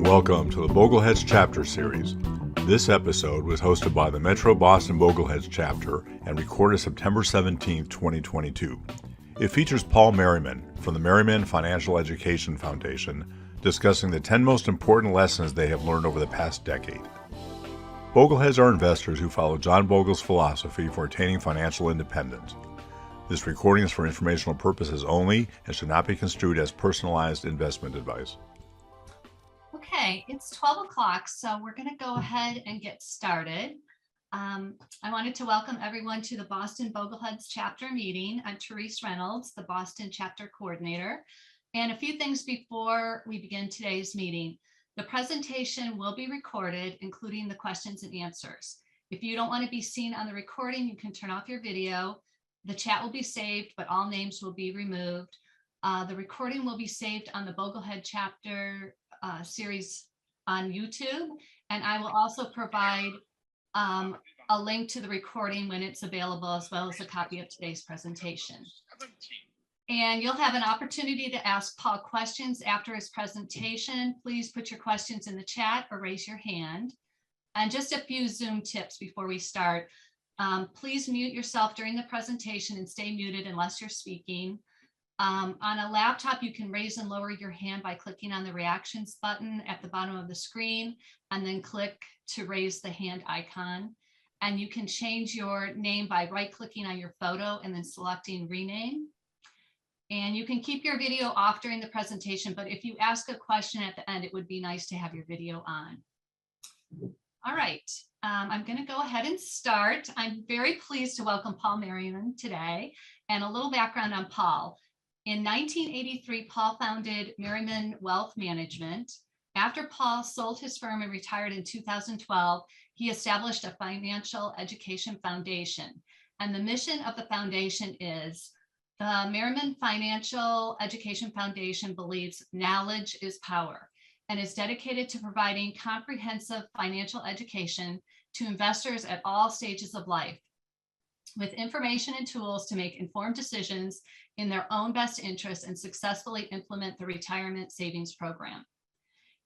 Welcome to the Bogleheads Chapter Series. This episode was hosted by the Metro Boston Bogleheads Chapter and recorded September 17, 2022. It features Paul Merriman from the Merriman Financial Education Foundation discussing the 10 most important lessons they have learned over the past decade. Bogleheads are investors who follow John Bogle's philosophy for attaining financial independence. This recording is for informational purposes only and should not be construed as personalized investment advice. Okay, it's 12 o'clock, so we're going to go ahead and get started. I wanted to welcome everyone to the Boston Bogleheads chapter meeting. I'm Therese Reynolds, the Boston chapter coordinator. And a few things before we begin today's meeting. The presentation will be recorded, including the questions and answers. If you don't want to be seen on the recording, you can turn off your video. The chat will be saved, but all names will be removed. The recording will be saved on the Boglehead chapter series on YouTube, and I will also provide a link to the recording when it's available, as well as a copy of today's presentation. And you'll have an opportunity to ask Paul questions after his presentation. Please put your questions in the chat or raise your hand. And just a few Zoom tips before we start. Please mute yourself during the presentation and stay muted unless you're speaking. On a laptop, you can raise and lower your hand by clicking on the reactions button at the bottom of the screen and then click to raise the hand icon. And you can change your name by right-clicking on your photo and then selecting rename. And you can keep your video off during the presentation, but if you ask a question at the end, it would be nice to have your video on. All right, I'm going to go ahead and start. I'm very pleased to welcome Paul Merriman today, and a little background on Paul. In 1983, Paul founded Merriman Wealth Management. After Paul sold his firm and retired in 2012, he established a financial education foundation. And the mission of the foundation is the Merriman Financial Education Foundation believes knowledge is power and is dedicated to providing comprehensive financial education to investors at all stages of life, with information and tools to make informed decisions in their own best interest and successfully implement the retirement savings program.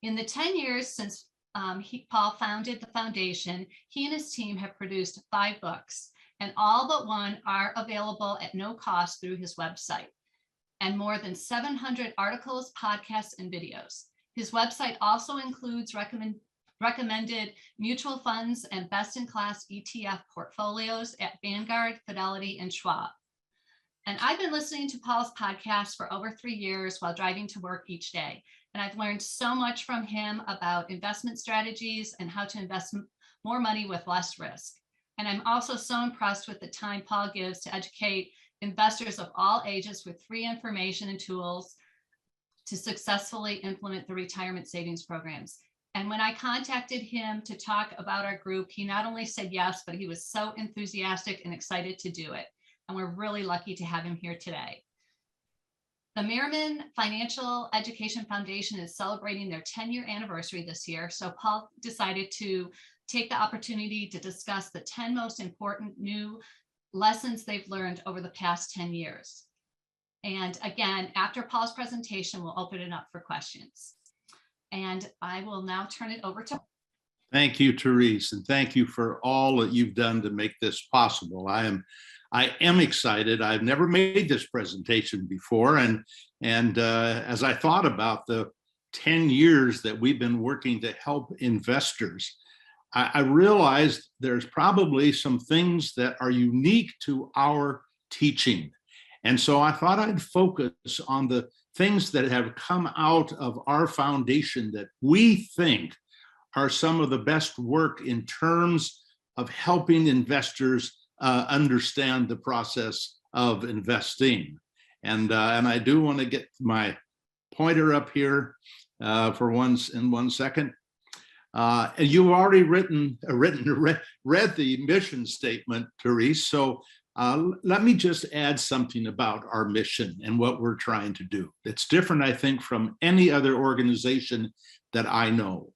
In the 10 years since Paul founded the foundation, he and his team have produced 5 books, and all but one are available at no cost through his website, and more than 700 articles, podcasts, and videos. His website also includes recommended mutual funds and best-in-class ETF portfolios at Vanguard, Fidelity, and Schwab. And I've been listening to Paul's podcast for over 3 years while driving to work each day. And I've learned so much from him about investment strategies and how to invest more money with less risk. And I'm also so impressed with the time Paul gives to educate investors of all ages with free information and tools to successfully implement the retirement savings programs. And when I contacted him to talk about our group, he not only said yes, but he was so enthusiastic and excited to do it. And we're really lucky to have him here today. The Merriman Financial Education Foundation is celebrating their 10-year anniversary this year. So Paul decided to take the opportunity to discuss the 10 most important new lessons they've learned over the past 10 years. And again, after Paul's presentation, we'll open it up for questions. And I will now turn it over to. Thank you, Therese, and thank you for all that you've done to make this possible. I am excited. I've never made this presentation before, and as I thought about the 10 years that we've been working to help investors, I realized there's probably some things that are unique to our teaching. And so I thought I'd focus on the things that have come out of our foundation that we think are some of the best work in terms of helping investors understand the process of investing. And I do want to get my pointer up here for one second. You've already read the mission statement, Therese. So let me just add something about our mission and what we're trying to do. It's different, I think, from any other organization that I know.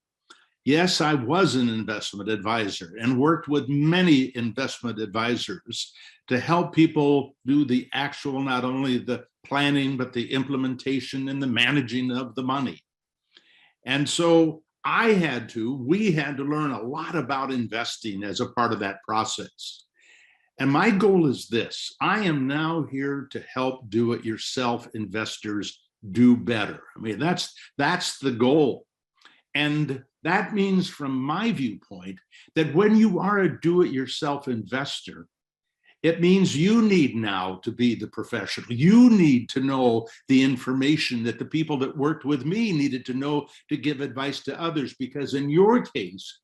Yes, I was an investment advisor and worked with many investment advisors to help people do the actual, not only the planning, but the implementation and the managing of the money. And so we had to learn a lot about investing as a part of that process. And my goal is this: I am now here to help do-it-yourself investors do better. I mean, that's the goal. And that means, from my viewpoint, that when you are a do-it-yourself investor, it means you need now to be the professional. You need to know the information that the people that worked with me needed to know to give advice to others. Because in your case,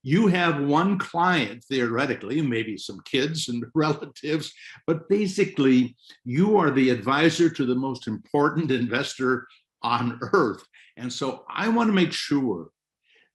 you have one client, theoretically, maybe some kids and relatives, but basically you are the advisor to the most important investor on earth. And so I want to make sure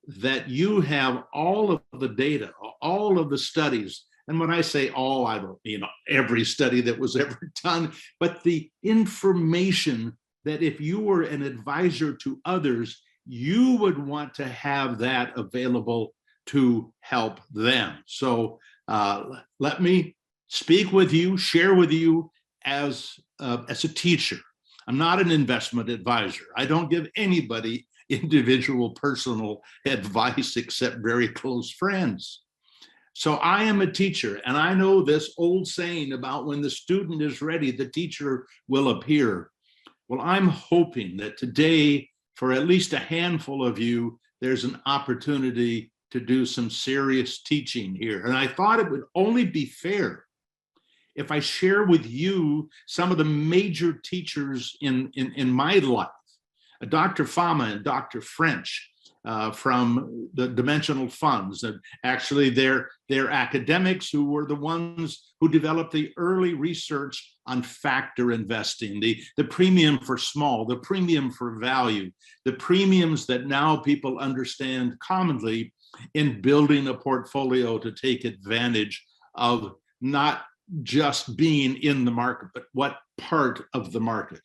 that you have all of the data, all of the studies. And when I say all, I don't mean every study that was ever done, but the information that if you were an advisor to others, you would want to have that available to help them. So let me speak with you, share with you as a teacher. I'm not an investment advisor. I don't give anybody individual personal advice except very close friends. So I am a teacher, and I know this old saying about when the student is ready, the teacher will appear. Well, I'm hoping that today, for at least a handful of you, there's an opportunity to do some serious teaching here. And I thought it would only be fair if I share with you some of the major teachers in my life, Dr. Fama and Dr. French from the dimensional funds. And actually, they're academics who were the ones who developed the early research on factor investing, the premium for small, the premium for value, the premiums that now people understand commonly in building a portfolio to take advantage of not just being in the market, but what part of the market.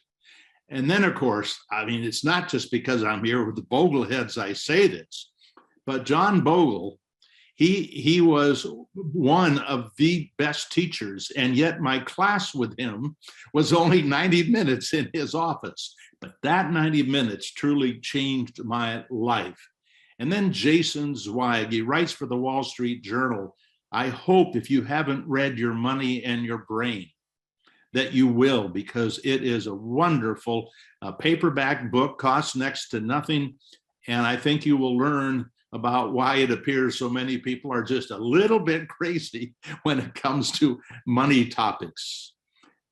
And then, of course, I mean, it's not just because I'm here with the Bogleheads I say this, but John Bogle, he was one of the best teachers, and yet my class with him was only 90 minutes in his office. But that 90 minutes truly changed my life. And then Jason Zweig, he writes for the Wall Street Journal. I hope, if you haven't read Your Money and Your Brain, that you will, because it is a wonderful paperback book, costs next to nothing. And I think you will learn about why it appears so many people are just a little bit crazy when it comes to money topics.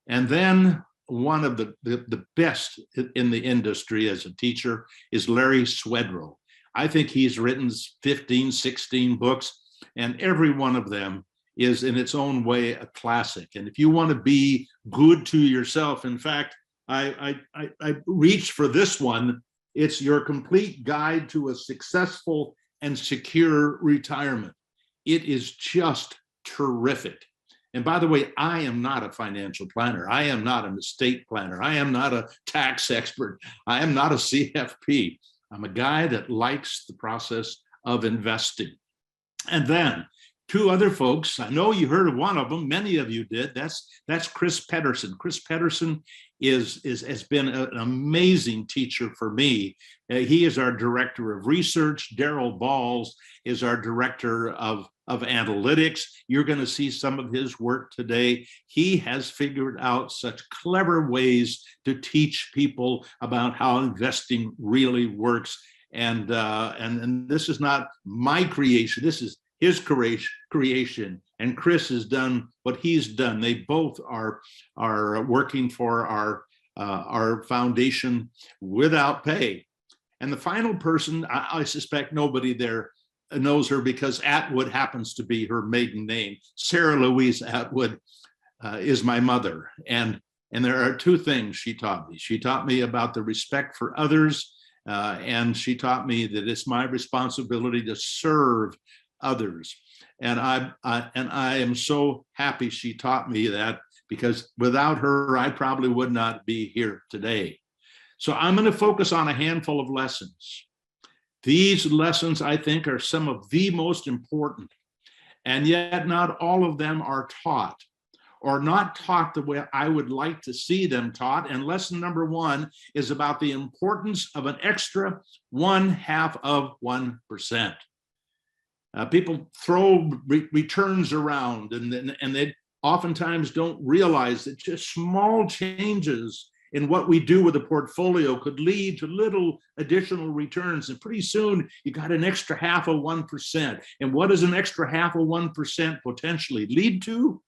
And then one of the best in the industry as a teacher is Larry Swedroe. I think he's written 15, 16 books, and every one of them is in its own way a classic. And if you want to be good to yourself, in fact, I reached for this one. It's Your Complete Guide to a Successful and Secure Retirement. It is just terrific. And by the way, I am not a financial planner. I am not an estate planner. I am not a tax expert. I am not a CFP. I'm a guy that likes the process of investing. And then two other folks, I know you heard of one of them, many of you did. That's Chris Pedersen. Chris Pedersen has been an amazing teacher for me. He is our director of research. Daryl Balls is our director of analytics. You're going to see some of his work today. He has figured out such clever ways to teach people about how investing really works. And this is not my creation. This is his creation, and Chris has done what he's done. They both are working for our foundation without pay. And the final person, I suspect nobody there knows her because Atwood happens to be her maiden name. Sarah Louise Atwood is my mother, and there are two things she taught me. She taught me about the respect for others, and she taught me that it's my responsibility to serve others. And I am so happy she taught me that, because without her, I probably would not be here today. So I'm going to focus on a handful of lessons. These lessons, I think, are some of the most important, and yet not all of them are taught or not taught the way I would like to see them taught. And lesson number 1 is about the importance of an extra 1/2 of 1%. People throw returns around, and they oftentimes don't realize that just small changes in what we do with a portfolio could lead to little additional returns. And pretty soon you got an extra 1/2 of 1%. And what does an extra 1/2 of 1% potentially lead to?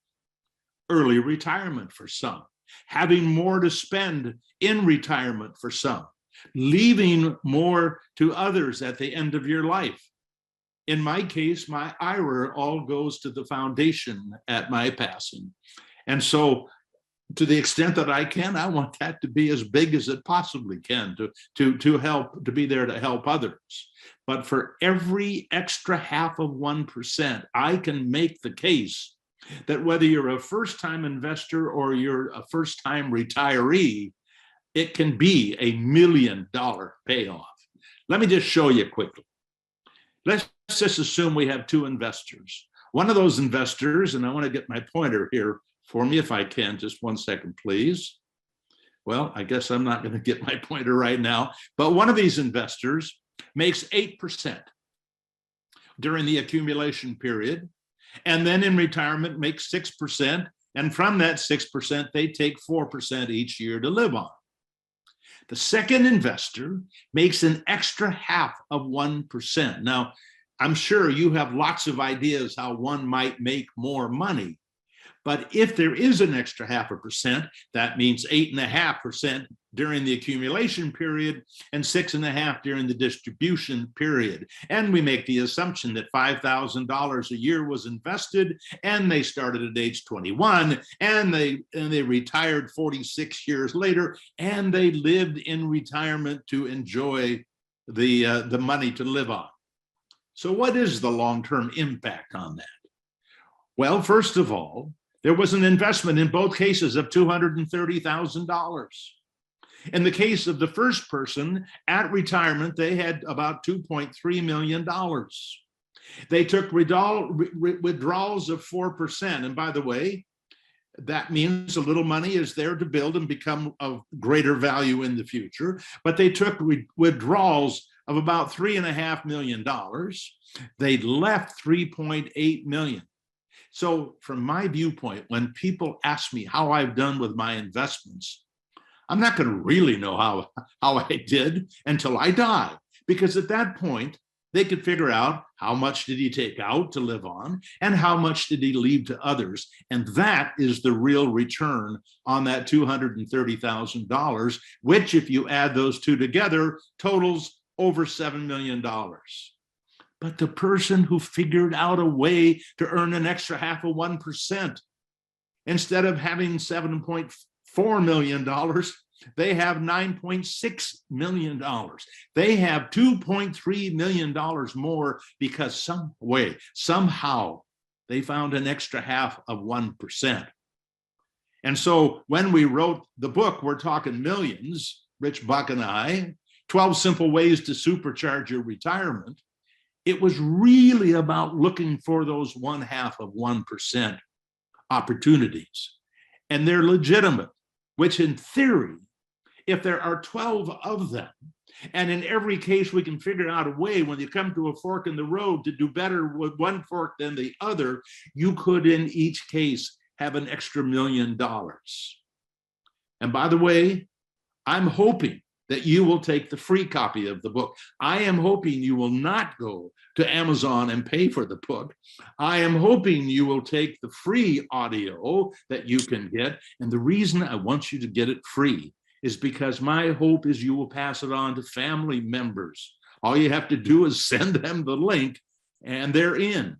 Early retirement for some, having more to spend in retirement for some, leaving more to others at the end of your life. In my case, my IRA all goes to the foundation at my passing. And so to the extent that I can, I want that to be as big as it possibly can to help, to be there to help others. But for every extra 1/2 of 1%, I can make the case that whether you're a first-time investor or you're a first-time retiree, it can be a $1 million payoff. Let me just show you quickly. Let's just assume we have 2 investors. One of those investors, and I want to get my pointer here for me if I can, just 1 second, please. Well, I guess I'm not going to get my pointer right now, but one of these investors makes 8% during the accumulation period, and then in retirement makes 6%, and from that 6%, they take 4% each year to live on. The second investor makes an extra 1/2 of 1%. Now, I'm sure you have lots of ideas how one might make more money. But if there is an extra 0.5%, that means 8.5% during the accumulation period and 6.5% during the distribution period. And we make the assumption that $5,000 a year was invested, and they started at age 21, and they retired 46 years later, and they lived in retirement to enjoy the money to live on. So what is the long-term impact on that? Well, first of all, there was an investment in both cases of $230,000. In the case of the first person, at retirement, they had about $2.3 million. They took withdrawals of 4%. And by the way, that means a little money is there to build and become of greater value in the future. But they took withdrawals of about $3.5 million. They left $3.8 million. So from my viewpoint, when people ask me how I've done with my investments, I'm not going to really know how I did until I die, because at that point, they could figure out how much did he take out to live on and how much did he leave to others. And that is the real return on that $230,000, which if you add those two together, totals over $7 million. But the person who figured out a way to earn an extra 0.5 of 1%, instead of having $7.4 million, they have $9.6 million. They have $2.3 million more because somehow, they found an extra 0.5 of 1%. And so when we wrote the book, we're talking millions, Rich Buck and I, 12 Simple Ways to Supercharge Your Retirement. It was really about looking for those 1/2 of 1% opportunities. And they're legitimate, which in theory, if there are 12 of them, and in every case we can figure out a way when you come to a fork in the road to do better with one fork than the other, you could in each case have an extra $1 million. And by the way, I'm hoping that you will take the free copy of the book. I am hoping you will not go to Amazon and pay for the book. I am hoping you will take the free audio that you can get. And the reason I want you to get it free is because my hope is you will pass it on to family members. All you have to do is send them the link and they're in.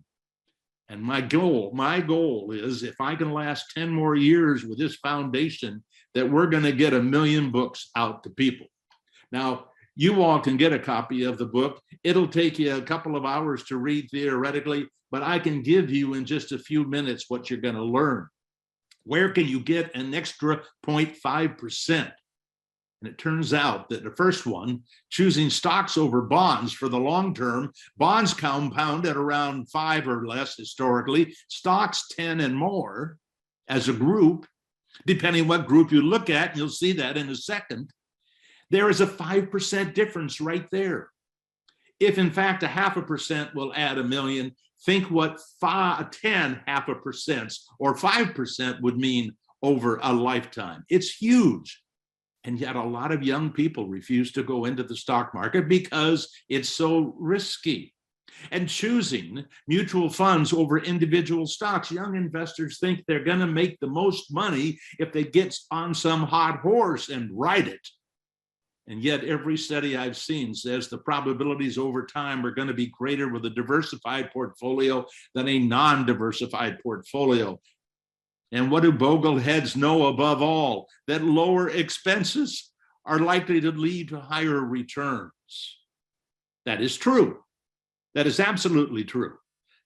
And my goal is if I can last 10 more years with this foundation, that we're going to get 1 million books out to people. Now, you all can get a copy of the book. It'll take you a couple of hours to read theoretically, but I can give you in just a few minutes what you're going to learn. Where can you get an extra 0.5%? And it turns out that the first one, choosing stocks over bonds for the long term, bonds compound at around 5 or less historically, stocks 10 and more. as a group, depending what group you look at, and you'll see that in a second, there is a 5% difference right there. If in fact a 0.5% will add $1 million, think what 10 0.5% or 5% would mean over a lifetime. It's huge. And yet a lot of young people refuse to go into the stock market because it's so risky. And choosing mutual funds over individual stocks, young investors think they're going to make the most money if they get on some hot horse and ride it. And yet every study I've seen says the probabilities over time are going to be greater with a diversified portfolio than a non-diversified portfolio. And what do bogleheads know above all? That lower expenses are likely to lead to higher returns. That is true. That is absolutely true.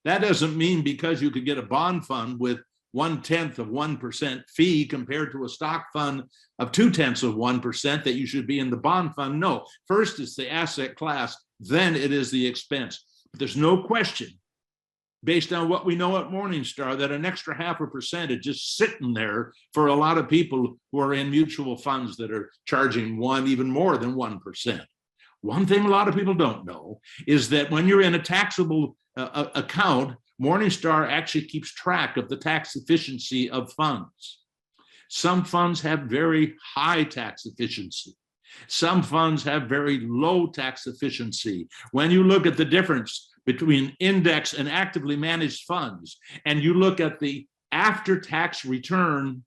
That doesn't mean because you could get a bond fund with 0.1% fee compared to a stock fund of 0.2% that you should be in the bond fund. No, first it's the asset class, then it is the expense. But there's no question, based on what we know at Morningstar, that an extra 0.5% is just sitting there for a lot of people who are in mutual funds that are charging even more than 1%. One thing a lot of people don't know is that when you're in a taxable account, Morningstar actually keeps track of the tax efficiency of funds. Some funds have very high tax efficiency. Some funds have very low tax efficiency. When you look at the difference between index and actively managed funds, and you look at the after-tax return,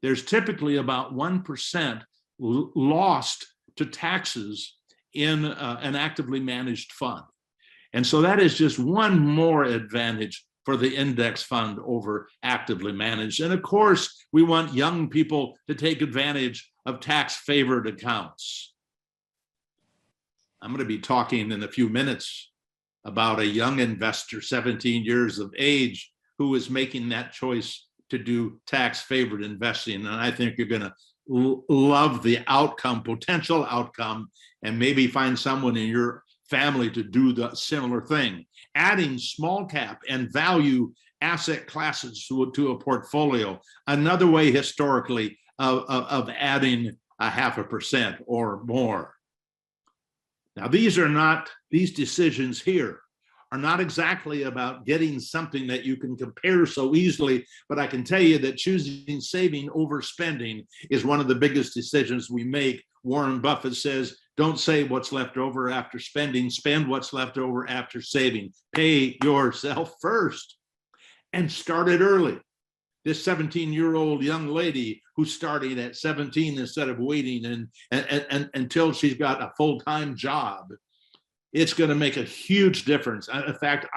there's typically about 1% lost to taxes in an actively managed fund. And so that is just one more advantage for the index fund over actively managed. And of course, we want young people to take advantage of tax-favored accounts. I'm going to be talking in a few minutes about a young investor, 17 years of age, who is making that choice to do tax-favored investing. And I think you're going to love the outcome, potential outcome, and maybe find someone in your family to do the similar thing. Adding small cap and value asset classes to a portfolio, another way historically of adding a 0.5% or more. Now, these decisions here are not exactly about getting something that you can compare so easily, but I can tell you that choosing saving over spending is one of the biggest decisions we make. Warren Buffett says, don't save what's left over after spending, spend what's left over after saving. Pay yourself first, and start it early. This 17-year-old young lady who's starting at 17 instead of waiting and until she's got a full-time job, it's going to make a huge difference. In fact,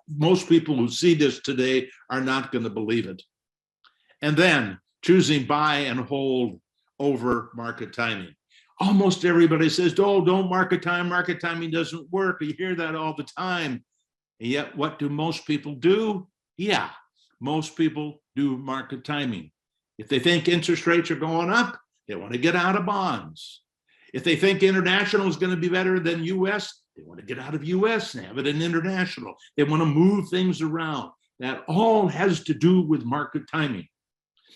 most people who see this today are not going to believe it. And then choosing buy and hold over market timing. Almost everybody says, oh, don't market time. Market timing doesn't work. You hear that all the time. And yet, what do most people do? Yeah, most people do market timing. If they think interest rates are going up, they want to get out of bonds. If they think international is going to be better than U.S., they want to get out of U.S. and have it in international. They want to move things around. That all has to do with market timing.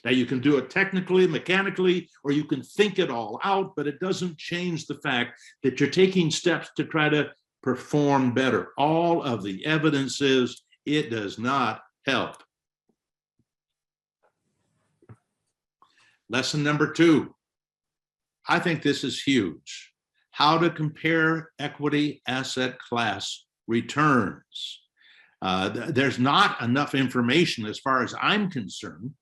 Now, you can do it technically, mechanically, or you can think it all out, but it doesn't change the fact that you're taking steps to try to perform better. All of the evidence is it does not help. Lesson number 2. I think this is huge. How to compare equity asset class returns. There's not enough information as far as I'm concerned.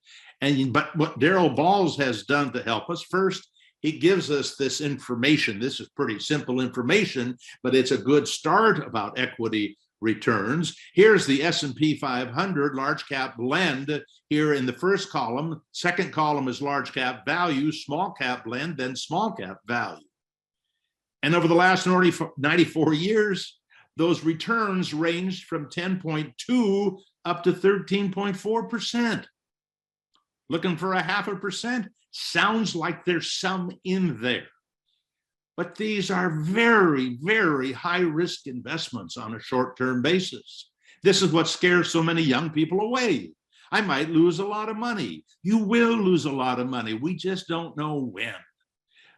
But what Darrell Balls has done to help us, first, he gives us this information. This is pretty simple information, but it's a good start about equity returns. Here's the S&P 500 large cap blend here in the first column. Second column is large cap value, small cap blend, then small cap value. And over the last 94 years, those returns ranged from 10.2 up to 13.4%. Looking for a 0.5%? Sounds like there's some in there. But these are very, very high-risk investments on a short-term basis. This is what scares so many young people away. I might lose a lot of money. You will lose a lot of money. We just don't know when.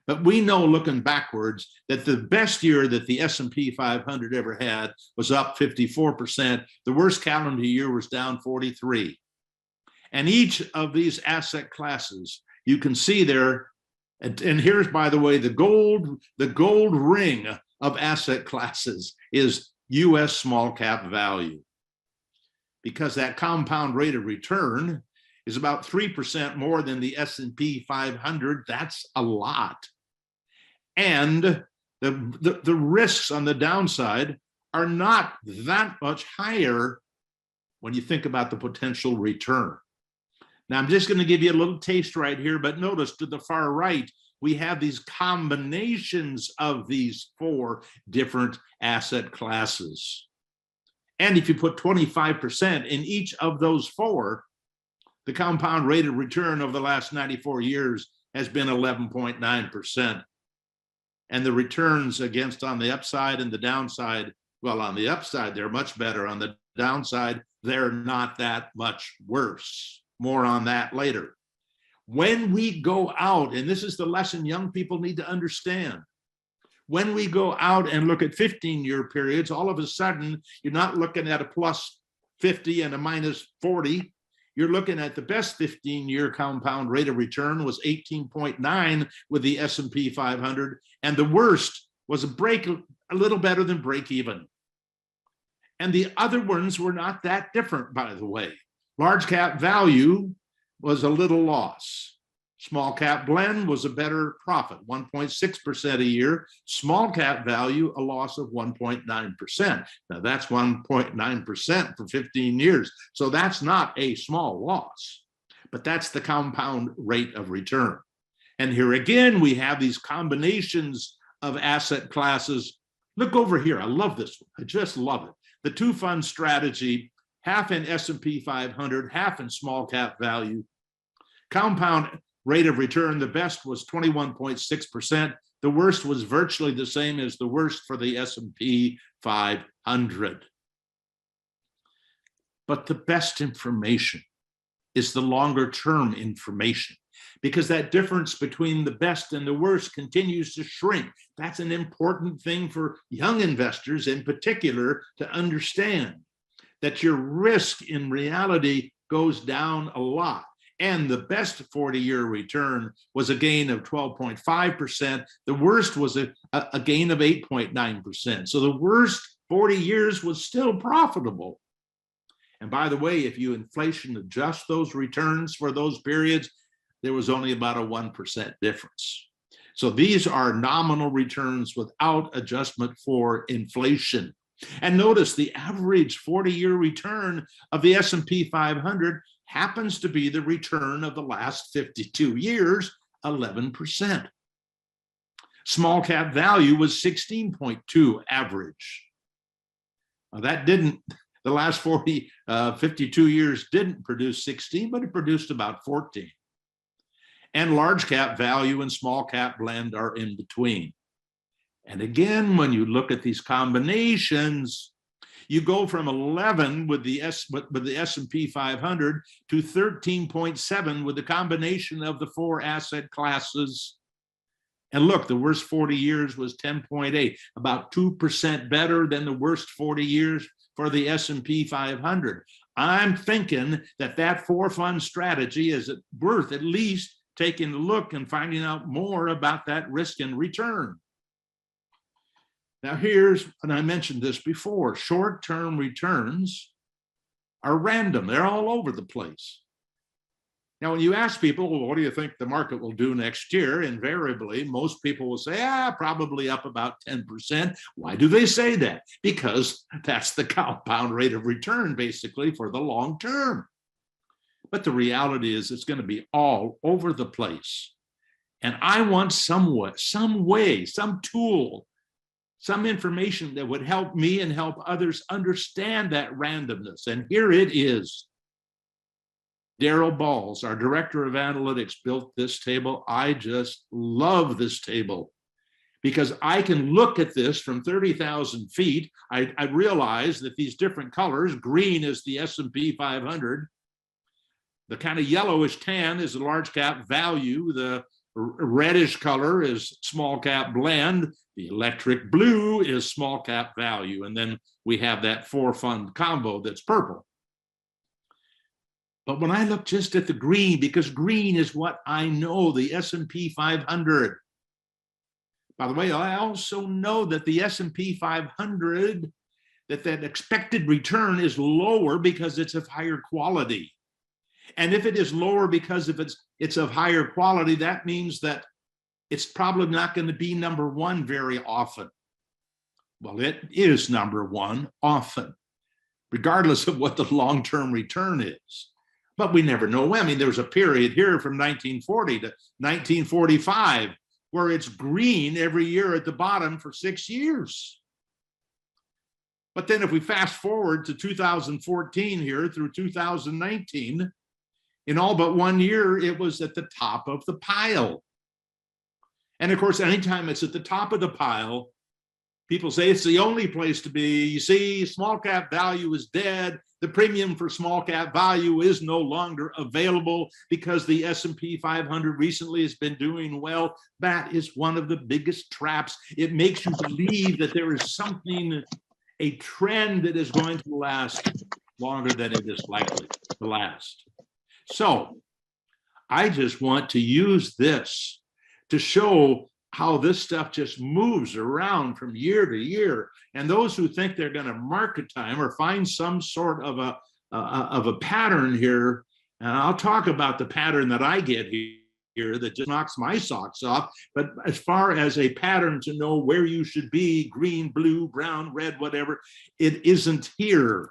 But we know, looking backwards, that the best year that the S&P 500 ever had was up 54%. The worst calendar year was down 43%. And each of these asset classes, you can see there, and here's, by the way, the gold ring of asset classes is U.S. small cap value, because that compound rate of return is about 3% more than the S&P 500. That's a lot. And the risks on the downside are not that much higher when you think about the potential return. Now, I'm just going to give you a little taste right here, but notice to the far right, we have these combinations of these 4 different asset classes. And if you put 25% in each of those 4, the compound rate of return over the last 94 years has been 11.9%. And the returns against on the upside and the downside, well, on the upside, they're much better. On the downside, they're not that much worse. More on that later. When we go out, and this is the lesson young people need to understand, when we go out and look at 15-year periods, all of a sudden, you're not looking at a plus 50 and a minus 40. You're looking at the best 15-year compound rate of return was 18.9 with the S&P 500, and the worst was a little better than break even. And the other ones were not that different, by the way. Large cap value was a little loss. Small cap blend was a better profit, 1.6% a year. Small cap value, a loss of 1.9%. Now that's 1.9% for 15 years. So that's not a small loss, but that's the compound rate of return. And here again, we have these combinations of asset classes. Look over here. I love this one. I just love it. The 2-fund strategy, half in S&P 500, half in small cap value. Compound rate of return, the best was 21.6%. The worst was virtually the same as the worst for the S&P 500. But the best information is the longer term information, because that difference between the best and the worst continues to shrink. That's an important thing for young investors in particular to understand, that your risk in reality goes down a lot. And the best 40-year return was a gain of 12.5%. The worst was a gain of 8.9%. So the worst 40 years was still profitable. And by the way, if you inflation adjust those returns for those periods, there was only about a 1% difference. So these are nominal returns without adjustment for inflation. And notice the average 40-year return of the S&P 500 happens to be the return of the last 52 years, 11%. Small cap value was 16.2 average. Now that didn't, the last 52 years didn't produce 16, but it produced about 14. And large cap value and small cap blend are in between. And again, when you look at these combinations, you go from 11 with the S&P 500 to 13.7 with the combination of the 4 asset classes. And look, the worst 40 years was 10.8, about 2% better than the worst 40 years for the S&P 500. I'm thinking that 4-fund strategy is worth at least taking a look and finding out more about that risk and return. Now here's, and I mentioned this before, short-term returns are random. They're all over the place. Now, when you ask people, well, what do you think the market will do next year? Invariably, most people will say, probably up about 10%. Why do they say that? Because that's the compound rate of return, basically, for the long term. But the reality is it's going to be all over the place. And I want some way, some tool, some information that would help me and help others understand that randomness. And here it is. Daryl Balls, our director of analytics, built this table. I just love this table because I can look at this from 30,000 feet. I realize that these different colors, green is the S&P 500, The kind of yellowish tan is the large cap value. The reddish color is small cap blend. The electric blue is small cap value. And then we have that 4-fund combo that's purple. But when I look just at the green, because green is what I know, the S&P 500. By the way, I also know that the S&P 500, that expected return is lower because it's of higher quality. And if it is lower because if it's of higher quality, that means that it's probably not going to be number one very often. Well, it is number one often, regardless of what the long-term return is. But we never know. I mean, there was a period here from 1940 to 1945 where it's green every year at the bottom for 6 years. But then if we fast forward to 2014 here through 2019, in all but 1 year, it was at the top of the pile. And of course, anytime it's at the top of the pile, people say it's the only place to be. You see, small cap value is dead. The premium for small cap value is no longer available because the S&P 500 recently has been doing well. That is one of the biggest traps. It makes you believe that there is something, a trend that is going to last longer than it is likely to last. So I just want to use this to show how this stuff just moves around from year to year. And those who think they're going to market time or find some sort of a pattern here, and I'll talk about the pattern that I get here that just knocks my socks off. But as far as a pattern to know where you should be, green, blue, brown, red, whatever, it isn't here.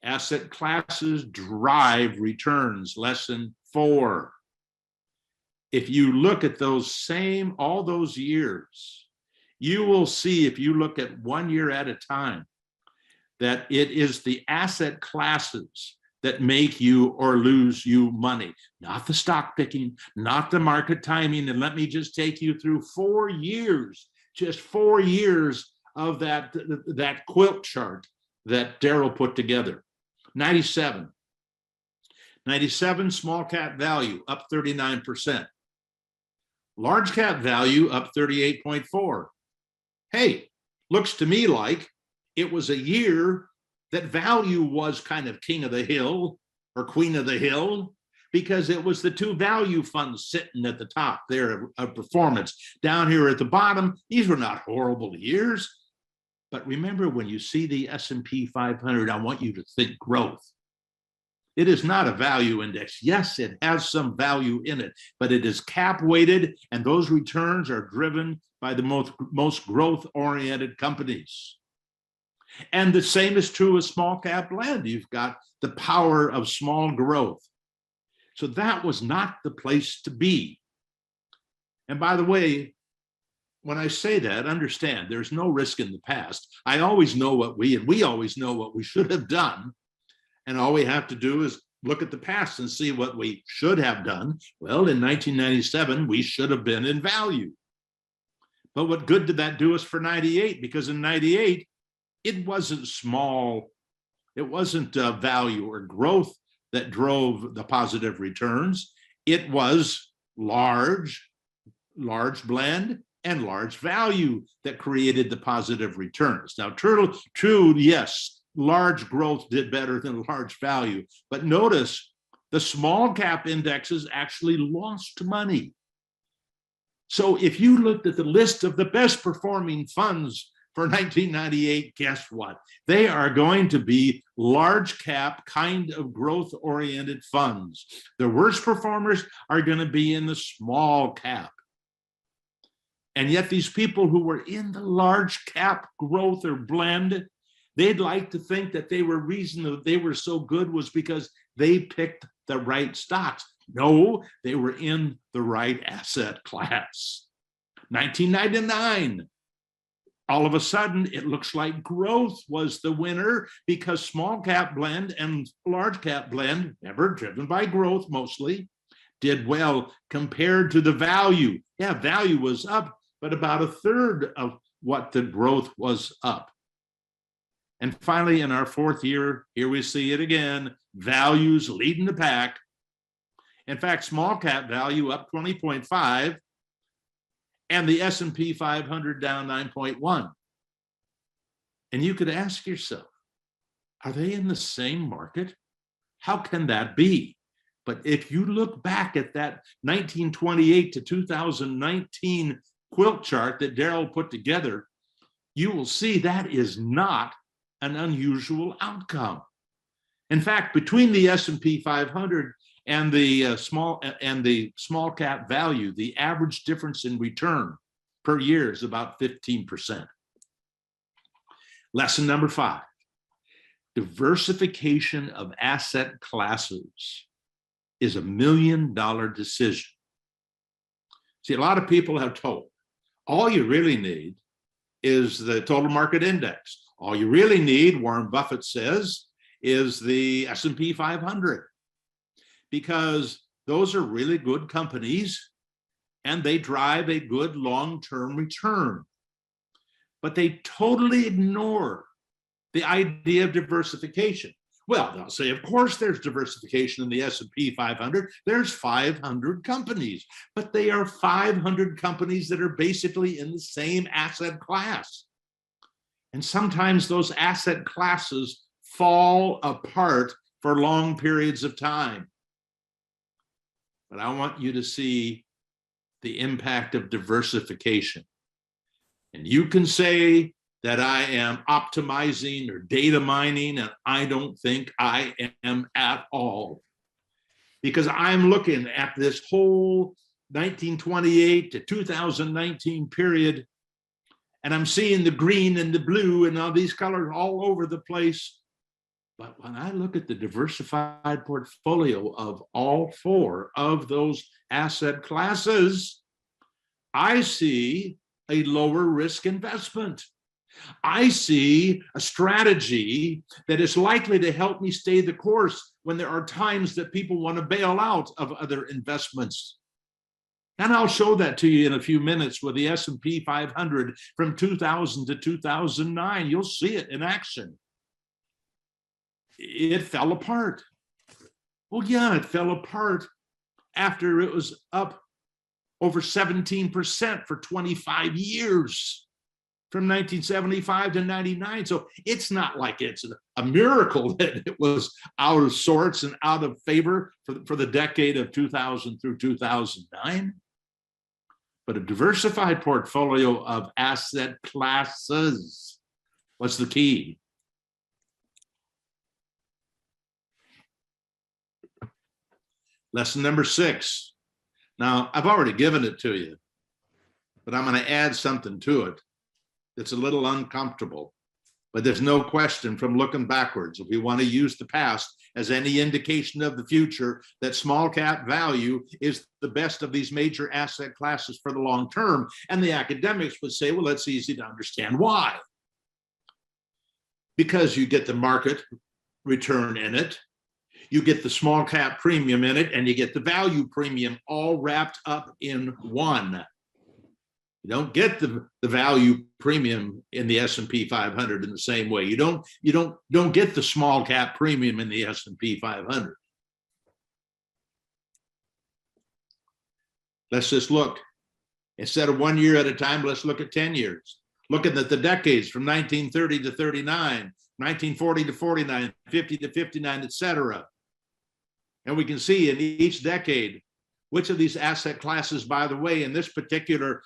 Asset classes drive returns, lesson 4. If you look at all those years, you will see, if you look at 1 year at a time, that it is the asset classes that make you or lose you money, not the stock picking, not the market timing. And let me just take you through 4 years, just 4 years of that quilt chart that Daryl put together. 97 small cap value up 39%. Large cap value up 38.4. Hey, looks to me like it was a year that value was kind of king of the hill or queen of the hill because it was the two value funds sitting at the top there of performance. Down here at the bottom, these were not horrible years. But remember, when you see the S&P 500, I want you to think growth. It is not a value index. Yes, it has some value in it, but it is cap weighted, and those returns are driven by the most growth-oriented companies. And the same is true with small cap blend. You've got the power of small growth. So that was not the place to be. And by the way, when I say that, understand there's no risk in the past. I always know we always know what we should have done. And all we have to do is look at the past and see what we should have done. Well, in 1997, we should have been in value. But what good did that do us for 98? Because in 98, it wasn't small. It wasn't value or growth that drove the positive returns. It was large blend and large value that created the positive returns. Now, true, yes, large growth did better than large value. But notice the small cap indexes actually lost money. So if you looked at the list of the best performing funds for 1998, guess what? They are going to be large cap kind of growth oriented funds. The worst performers are going to be in the small cap. And yet these people who were in the large cap growth or blend, they'd like to think that reason that they were so good was because they picked the right stocks. No, they were in the right asset class. 1999, all of a sudden, it looks like growth was the winner because small cap blend and large cap blend, never driven by growth mostly, did well compared to the value. Yeah, value was up, but about a third of what the growth was up. And finally, in our fourth year, here we see it again, values leading the pack. In fact, small cap value up 20.5 and the S&P 500 down 9.1. And you could ask yourself, are they in the same market? How can that be? But if you look back at that 1928 to 2019 quilt chart that Daryl put together, you will see that is not an unusual outcome. In fact, between the S&P 500 and the small cap value, the average difference in return per year is about 15%. Lesson number 5, diversification of asset classes is $1 million decision. See, a lot of people have told, all you really need is the total market index. All you really need, Warren Buffett says, is the S&P 500, because those are really good companies and they drive a good long-term return. But they totally ignore the idea of diversification. Well, they'll say, of course, there's diversification in the S&P 500. There's 500 companies, but they are 500 companies that are basically in the same asset class. And sometimes those asset classes fall apart for long periods of time. But I want you to see the impact of diversification. And you can say that I am optimizing or data mining, and I don't think I am at all. Because I'm looking at this whole 1928 to 2019 period, and I'm seeing the green and the blue and all these colors all over the place. But when I look at the diversified portfolio of all 4 of those asset classes, I see a lower risk investment. I see a strategy that is likely to help me stay the course when there are times that people want to bail out of other investments. And I'll show that to you in a few minutes with the S&P 500 from 2000 to 2009. You'll see it in action. It fell apart. Well, yeah, it fell apart after it was up over 17% for 25 years, from 1975 to 99. So it's not like it's a miracle that it was out of sorts and out of favor for the decade of 2000 through 2009. But a diversified portfolio of asset classes. What's the key? Lesson number 6. Now, I've already given it to you, but I'm going to add something to it that's a little uncomfortable. But there's no question from looking backwards, if we want to use the past as any indication of the future, that small cap value is the best of these major asset classes for the long term. And the academics would say, well, that's easy to understand why. Because you get the market return in it, you get the small cap premium in it, and you get the value premium all wrapped up in one. You don't get the value premium in the S&P 500 in the same way. You don't get the small cap premium in the S&P 500. Let's just look. Instead of 1 year at a time, let's look at 10 years. Looking at the decades from 1930 to 39, 1940 to 49, 50 to 59, etc. And we can see in each decade which of these asset classes, by the way, in this particular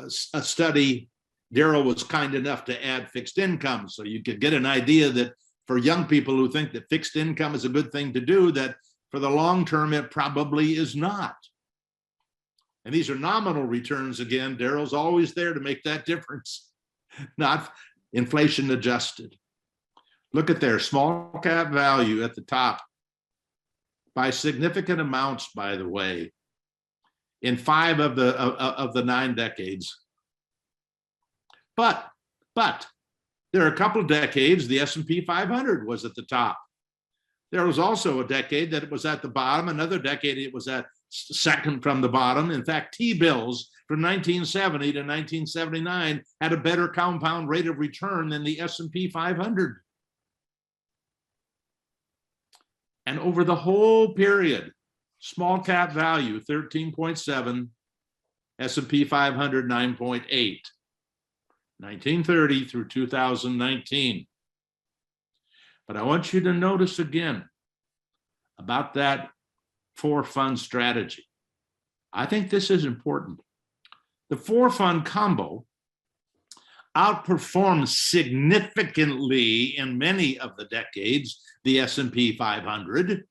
study, Daryl was kind enough to add fixed income. So you could get an idea that for young people who think that fixed income is a good thing to do, that for the long term, it probably is not. And these are nominal returns again. Daryl's always there to make that difference, not inflation adjusted. Look at their small cap value at the top, by significant amounts, by the way, in 5 of the 9 decades. But there are a couple of decades the S&P 500 was at the top. There was also a decade that it was at the bottom, another decade it was at second from the bottom. In fact, T-bills from 1970 to 1979 had a better compound rate of return than the S&P 500. And over the whole period, small cap value 13.7, S&P 500 9.8, 1930 through 2019. But I want you to notice again about that 4-fund strategy. I think this is important. The 4-fund combo outperformed significantly in many of the decades the S&P 500.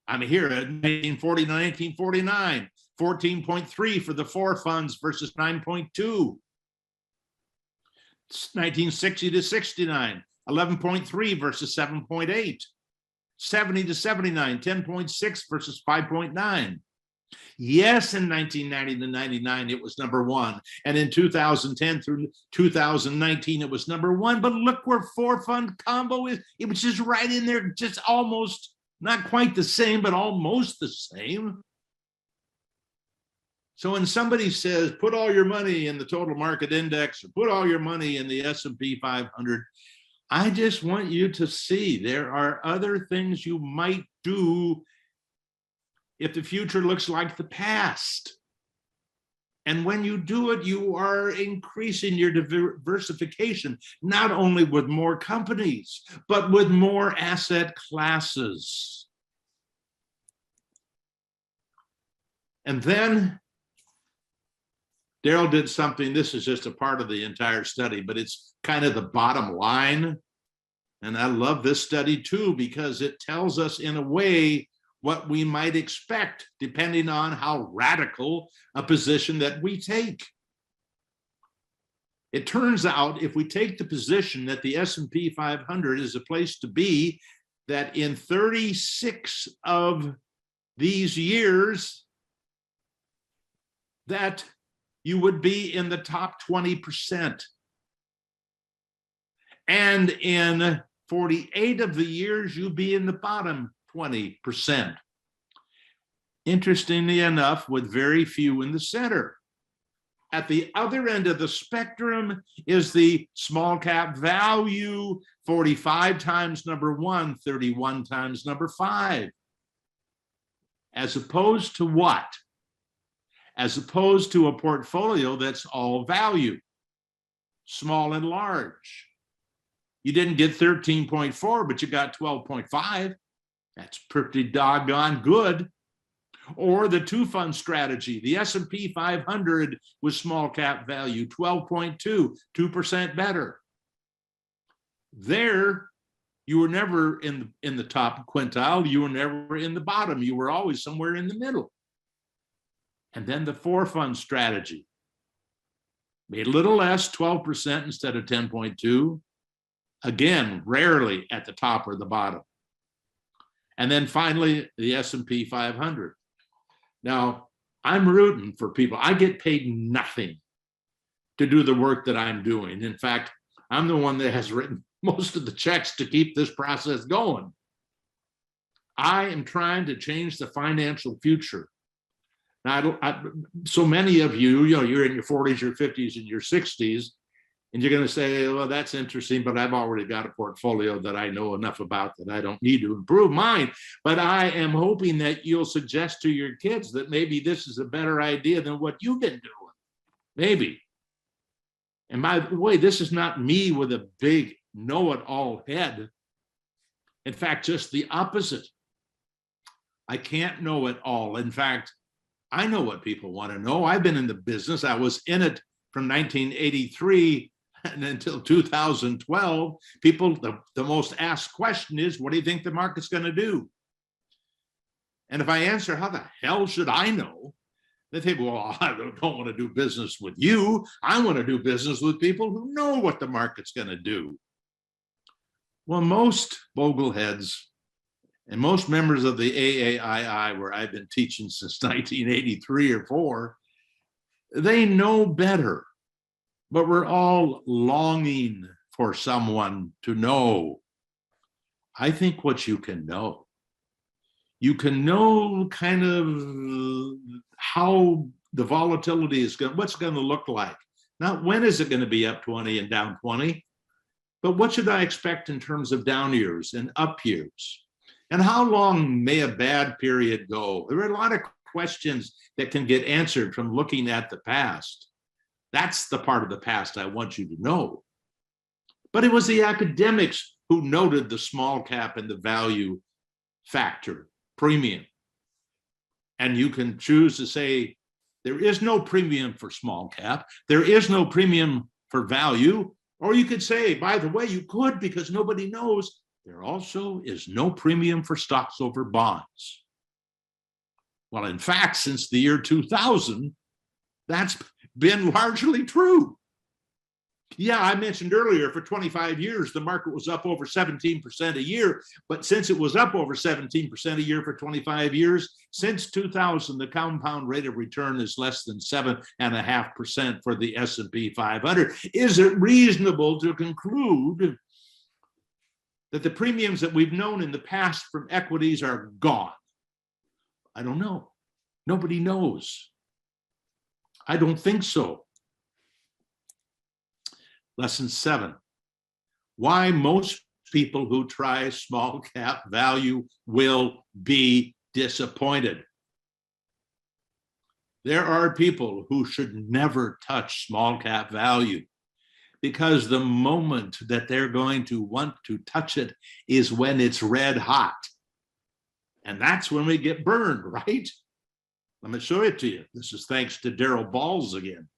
I'm here at 1940 to 1949, 14.3 for the 4 funds versus 9.2. 1960 to 69, 11.3 versus 7.8. 70 to 79, 10.6 versus 5.9. Yes, in 1990 to 99, it was number 1. And in 2010 through 2019, it was number 1. But look where 4-fund combo is. It was just right in there, just almost, not quite the same, but almost the same. So when somebody says, put all your money in the total market index, or put all your money in the S&P 500, I just want you to see there are other things you might do if the future looks like the past. And when you do it, you are increasing your diversification, not only with more companies, but with more asset classes. And then Daryl did something, this is just a part of the entire study, but it's kind of the bottom line. And I love this study too, because it tells us in a way what we might expect depending on how radical a position that we take. It turns out if we take the position that the S&P 500 is a place to be, that in 36 of these years, that you would be in the top 20%. And in 48 of the years, you'd be in the bottom 20%. Interestingly enough, with very few in the center. At the other end of the spectrum is the small cap value, 45 times number 1, 31 times number 5. As opposed to what? As opposed to a portfolio that's all value, small and large. You didn't get 13.4, but you got 12.5. That's pretty doggone good. Or the 2-fund strategy, the S&P 500 with small cap value, 12.2, 2% better. There, you were never in the top quintile. You were never in the bottom. You were always somewhere in the middle. And then the 4-fund strategy made a little less, 12% instead of 10.2. Again, rarely at the top or the bottom. And then finally, the S&P 500. Now, I'm rooting for people. I get paid nothing to do the work that I'm doing. In fact, I'm the one that has written most of the checks to keep this process going. I am trying to change the financial future. Now, so many of you, you're in your 40s, your 50s, and your 60s, and you're going to say, well, that's interesting, but I've already got a portfolio that I know enough about that I don't need to improve mine. But I am hoping that you'll suggest to your kids that maybe this is a better idea than what you've been doing. Maybe. And by the way, this is not me with a big know-it-all head. In fact, just the opposite. I can't know it all. In fact, I know what people want to know. I've been in the business. I was in it from 1983 and until 2012. People, the most asked question is, what do you think the market's going to do? And if I answer, how the hell should I know? They think, well, I don't want to do business with you. I want to do business with people who know what the market's going to do. Well, most bogleheads and most members of the AAII, where I've been teaching since 1983 or 4, they know better, but we're all longing for someone to know. I think what you can know You can know kind of how the volatility is going, what's going to look like. Not when is it going to be up 20 and down 20, but what should I expect in terms of down years and up years? And how long may a bad period go? There are a lot of questions that can get answered from looking at the past. That's the part of the past I want you to know. But it was the academics who noted the small cap and the value factor, premium. And you can choose to say, there is no premium for small cap, there is no premium for value, or you could say, by the way, you could, because nobody knows, there also is no premium for stocks over bonds. Well, in fact, since the year 2000, that's been largely true. Yeah, I mentioned earlier, for 25 years, the market was up over 17% a year. But since it was up over 17% a year for 25 years, since 2000, the compound rate of return is less than 7.5% for the S&P 500. Is it reasonable to conclude that the premiums that we've known in the past from equities are gone? I don't know. Nobody knows. I don't think so. Lesson 7, why most people who try small cap value will be disappointed. There are people who should never touch small cap value, because the moment that they're going to want to touch it is when it's red hot. And that's when we get burned, right? Let me show it to you. This is thanks to Daryl Balls again.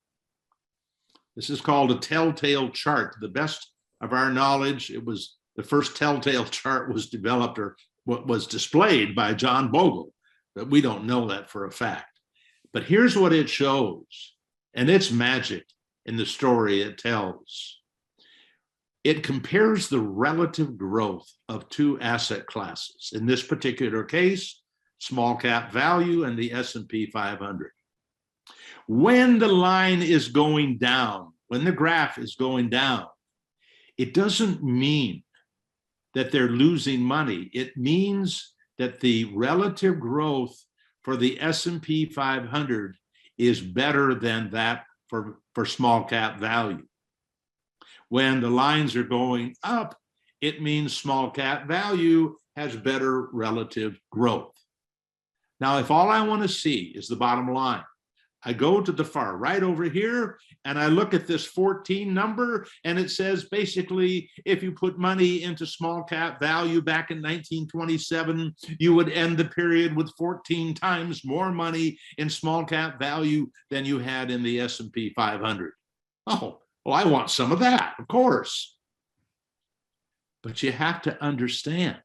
This is called a telltale chart. The best of our knowledge, it was the first telltale chart was developed or what was displayed by John Bogle, but we don't know that for a fact. But here's what it shows, and it's magic in the story it tells. It compares the relative growth of two asset classes. In this particular case, small cap value and the S&P 500. When the line is going down, when the graph is going down, it doesn't mean that they're losing money. It means that the relative growth for the S&P 500 is better than that for small cap value. When the lines are going up, it means small cap value has better relative growth. Now, if all I want to see is the bottom line, I go to the far right over here and I look at this 14 number, and it says basically, if you put money into small cap value back in 1927, you would end the period with 14 times more money in small cap value than you had in the S&P 500. Oh, well, I want some of that, of course. But you have to understand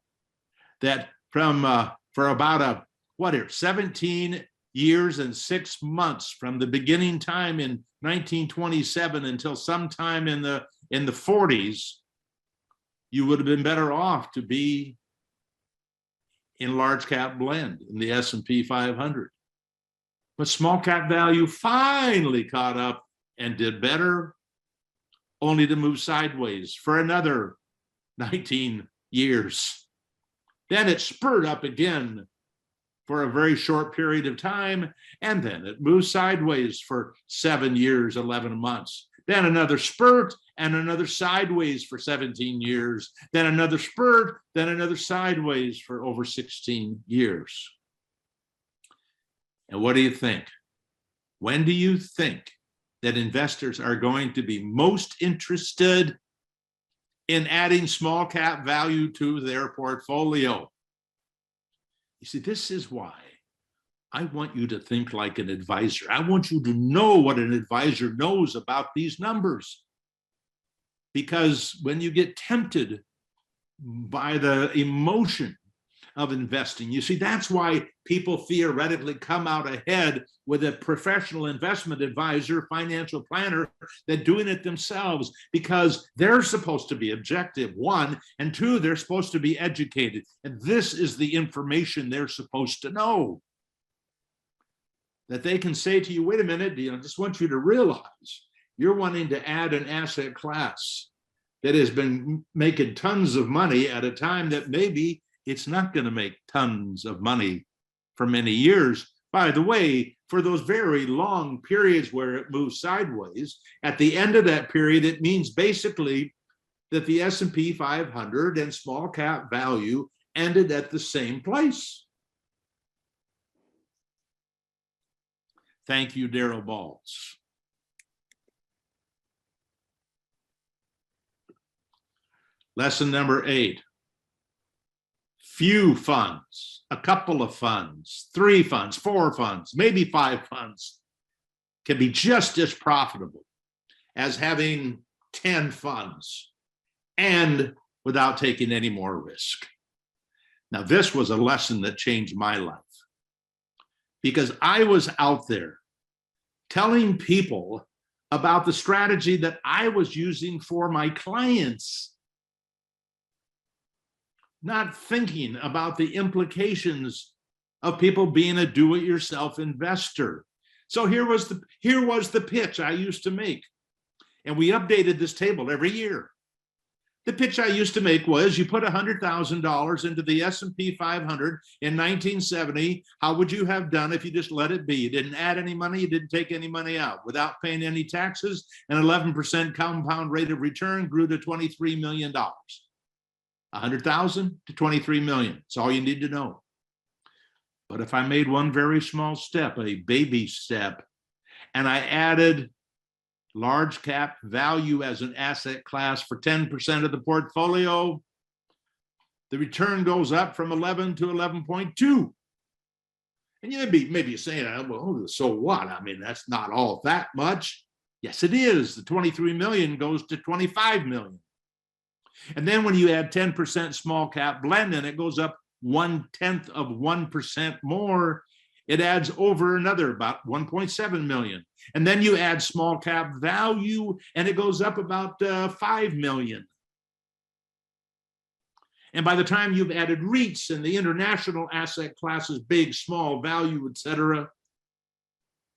that for about 17 years and 6 months from the beginning time in 1927 until sometime in the 40s, you would have been better off to be in large cap blend in the S&P 500. But small cap value finally caught up and did better, only to move sideways for another 19 years. Then it spurred up again for a very short period of time, and then it moved sideways for 7 years, 11 months. Then another spurt and another sideways for 17 years. Then another spurt, then another sideways for over 16 years. And what do you think? When do you think that investors are going to be most interested in adding small cap value to their portfolio? You see, this is why I want you to think like an advisor. I want you to know what an advisor knows about these numbers. Because when you get tempted by the emotion of investing, you see, that's why people theoretically come out ahead with a professional investment advisor, financial planner, than doing it themselves, because they're supposed to be objective, one, and two, they're supposed to be educated. And this is the information they're supposed to know. That they can say to you, wait a minute, I just want you to realize you're wanting to add an asset class that has been making tons of money at a time that maybe it's not going to make tons of money for many years. By the way, for those very long periods where it moves sideways, at the end of that period, it means basically that the S&P 500 and small cap value ended at the same place. Thank you, Darrell Balls. Lesson number 8. Few funds, a couple of funds, 3 funds, 4 funds, maybe 5 funds can be just as profitable as having 10 funds and without taking any more risk. Now, this was a lesson that changed my life because I was out there telling people about the strategy that I was using for my clients, not thinking about the implications of people being a do-it-yourself investor. So here was the pitch I used to make. And we updated this table every year. The pitch I used to make was, you put $100,000 into the S&P 500 in 1970. How would you have done if you just let it be? You didn't add any money, you didn't take any money out. Without paying any taxes, an 11% compound rate of return grew to $23 million. 100,000 to 23 million. That's all you need to know. But if I made one very small step, a baby step, and I added large cap value as an asset class for 10% of the portfolio, the return goes up from 11 to 11.2. And you may be saying, well, so what? I mean, that's not all that much. Yes, it is. The 23 million goes to 25 million. And then when you add 10% small cap blend and it goes up 1/10 of 1% more, it adds over another about 1.7 million. And then you add small cap value and it goes up about 5 million. And by the time you've added REITs and the international asset classes, big, small, value, etc.,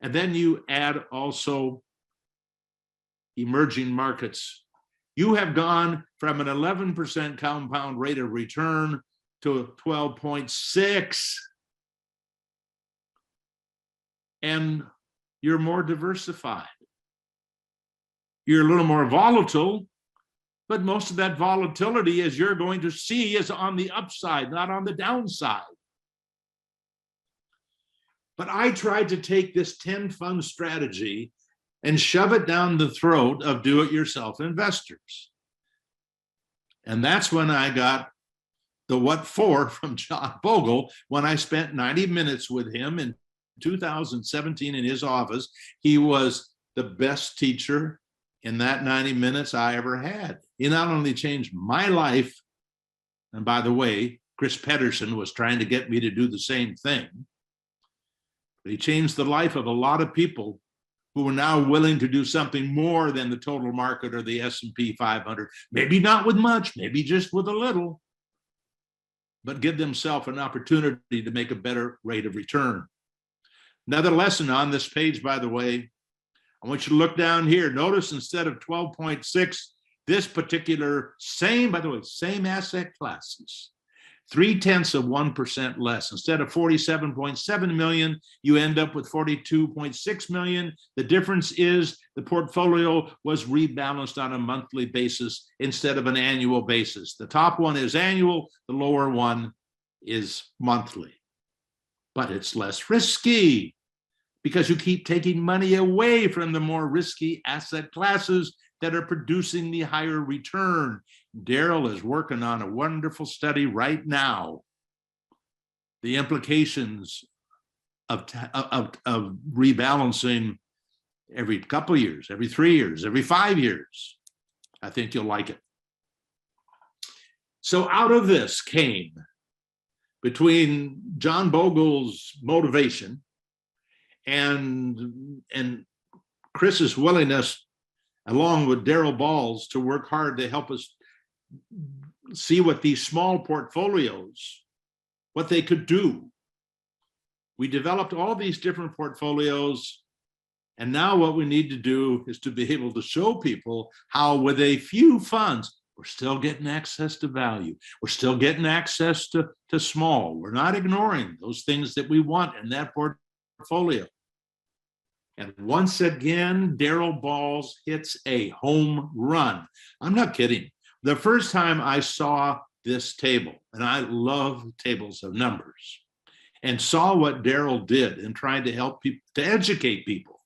and then you add also emerging markets, you have gone from an 11% compound rate of return to 12.6. And you're more diversified. You're a little more volatile, but most of that volatility, as you're going to see, is on the upside, not on the downside. But I tried to take this 10 fund strategy and shove it down the throat of do-it-yourself investors. And that's when I got the what for from John Bogle, when I spent 90 minutes with him in 2017 in his office. He was the best teacher in that 90 minutes I ever had. He not only changed my life, and by the way, Chris Pedersen was trying to get me to do the same thing, but he changed the life of a lot of people who are now willing to do something more than the total market or the S&P 500. Maybe not with much, maybe just with a little, but give themselves an opportunity to make a better rate of return. Another lesson on this page, by the way, I want you to look down here. Notice instead of 12.6, this particular same asset classes, 0.3% less. Instead of 47.7 million, you end up with 42.6 million. The difference is the portfolio was rebalanced on a monthly basis instead of an annual basis. The top one is annual, the lower one is monthly. But it's less risky because you keep taking money away from the more risky asset classes that are producing the higher return. Darrell is working on a wonderful study right now. The implications of rebalancing every couple of years, every 3 years, every 5 years. I think you'll like it. So out of this came, between John Bogle's motivation and Chris's willingness, along with Darrell Balls, to work hard to help us see what these small portfolios, what they could do. We developed all these different portfolios, and now what we need to do is to be able to show people how, with a few funds, We're still getting access to value. We're still getting access to small. We're not ignoring those things that we want in that portfolio. And once again, Daryl Balls hits a home run. I'm not kidding. The first time I saw this table, and I love tables of numbers, and saw what Daryl did in trying to help people, to educate people,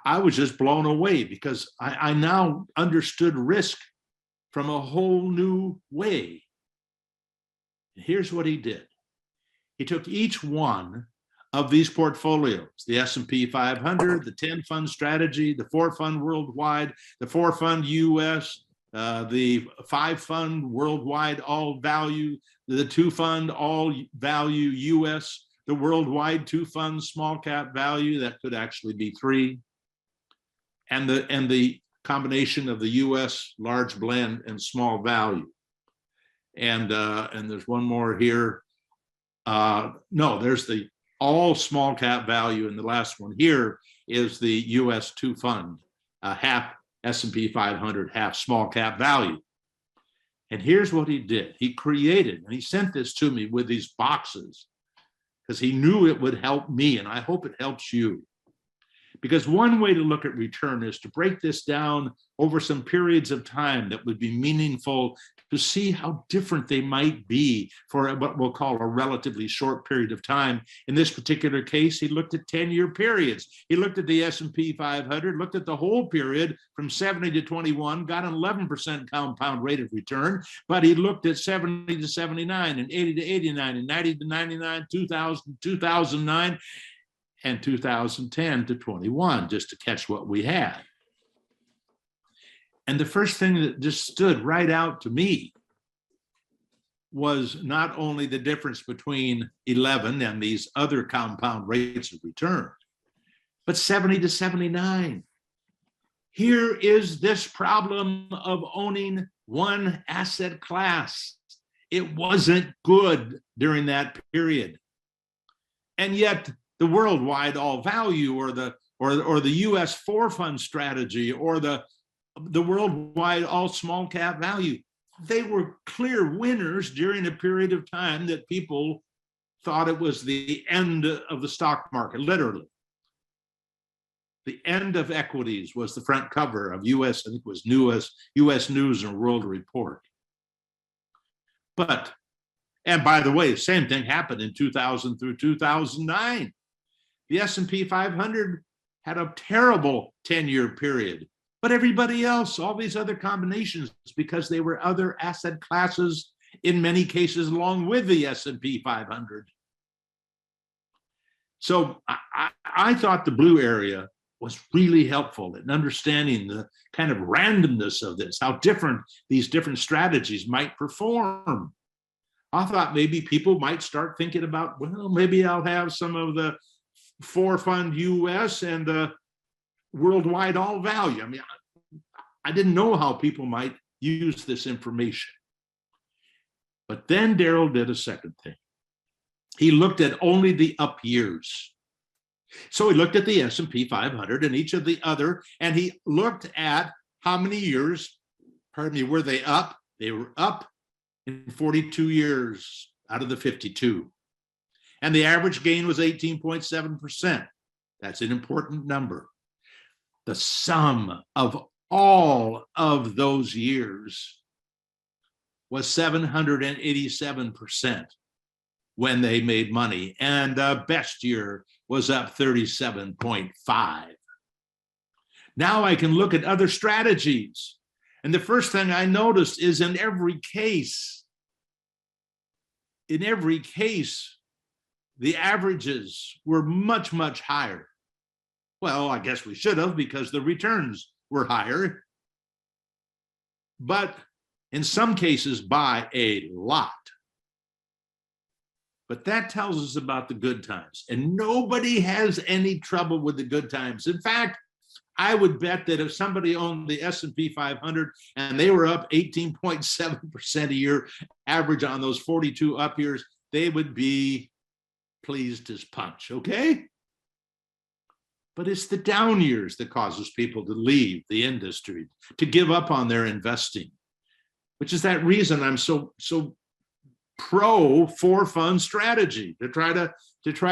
I was just blown away, because I now understood risk from a whole new way. Here's what he did. He took each one of these portfolios, the S&P 500, the 10 fund strategy, the 4 fund worldwide, the 4 fund US, the 5 fund worldwide all value, the 2 fund all value US, the worldwide 2 fund small cap value, that could actually be 3, and the combination of the US large blend and small value. And there's one more here. No, there's the all small cap value, and the last one here is the US 2 fund, half S&P 500, half small cap value. And here's what he did. He created, and he sent this to me with these boxes, because he knew it would help me, and I hope it helps you. Because one way to look at return is to break this down over some periods of time that would be meaningful, to see how different they might be for what we'll call a relatively short period of time. In this particular case, he looked at 10-year periods. He looked at the S&P 500, looked at the whole period from 70 to 21, got an 11% compound rate of return, but he looked at 70 to 79 and 80 to 89 and 90 to 99, 2000, 2009, and 2010 to 21, just to catch what we had. And the first thing that just stood right out to me was not only the difference between 11 and these other compound rates of return, but 70 to 79. Here is this problem of owning one asset class. It wasn't good during that period. And yet the worldwide all value, or the US 4 fund strategy, or the worldwide all small cap value, they were clear winners during a period of time that people thought it was the end of the stock market, literally. The end of equities was the front cover of US, I think it was US News and World Report. But, and by the way, the same thing happened in 2000 through 2009. The S&P 500 had a terrible 10-year period, but everybody else, all these other combinations, because they were other asset classes, in many cases, along with the S&P 500. So I thought the blue area was really helpful in understanding the kind of randomness of this, how different these different strategies might perform. I thought maybe people might start thinking about, well, maybe I'll have some of the 4 fund US and the worldwide all value. I mean, I didn't know how people might use this information. But then Daryl did a second thing. He looked at only the up years. So he looked at the S&P 500 and each of the other, and he looked at how many years, were they up? They were up in 42 years out of the 52. And the average gain was 18.7%. That's an important number. The sum of all of those years was 787% when they made money. And the best year was up 37.5. Now I can look at other strategies. And the first thing I noticed is in every case, the averages were much, much higher. Well, I guess we should have, because the returns were higher. But in some cases, by a lot. But that tells us about the good times. And nobody has any trouble with the good times. In fact, I would bet that if somebody owned the S&P 500 and they were up 18.7% a year average on those 42 up years, they would be pleased as punch, okay? But it's the down years that causes people to leave the industry, to give up on their investing, which is that reason I'm so pro for fund strategy, to try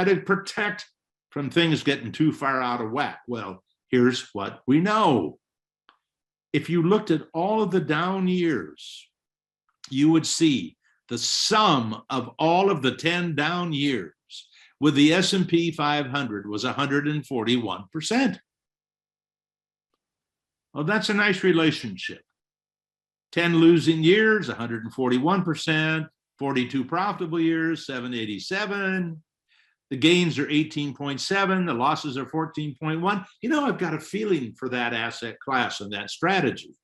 to protect from things getting too far out of whack. Well, here's what we know. If you looked at all of the down years, you would see the sum of all of the 10 down years with the S&P 500 was 141%. Well, that's a nice relationship. 10 losing years, 141%, 42 profitable years, 787. The gains are 18.7, the losses are 14.1. You know, I've got a feeling for that asset class and that strategy.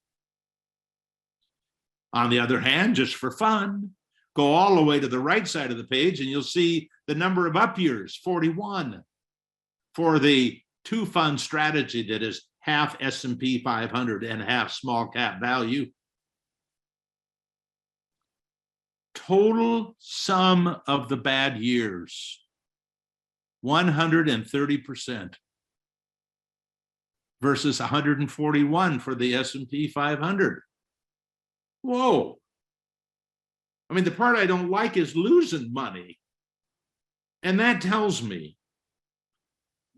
On the other hand, just for fun, go all the way to the right side of the page and you'll see the number of up years, 41, for the two fund strategy that is half S&P 500 and half small cap value. Total sum of the bad years, 130% versus 141 for the S&P 500. Whoa. I mean, the part I don't like is losing money. And that tells me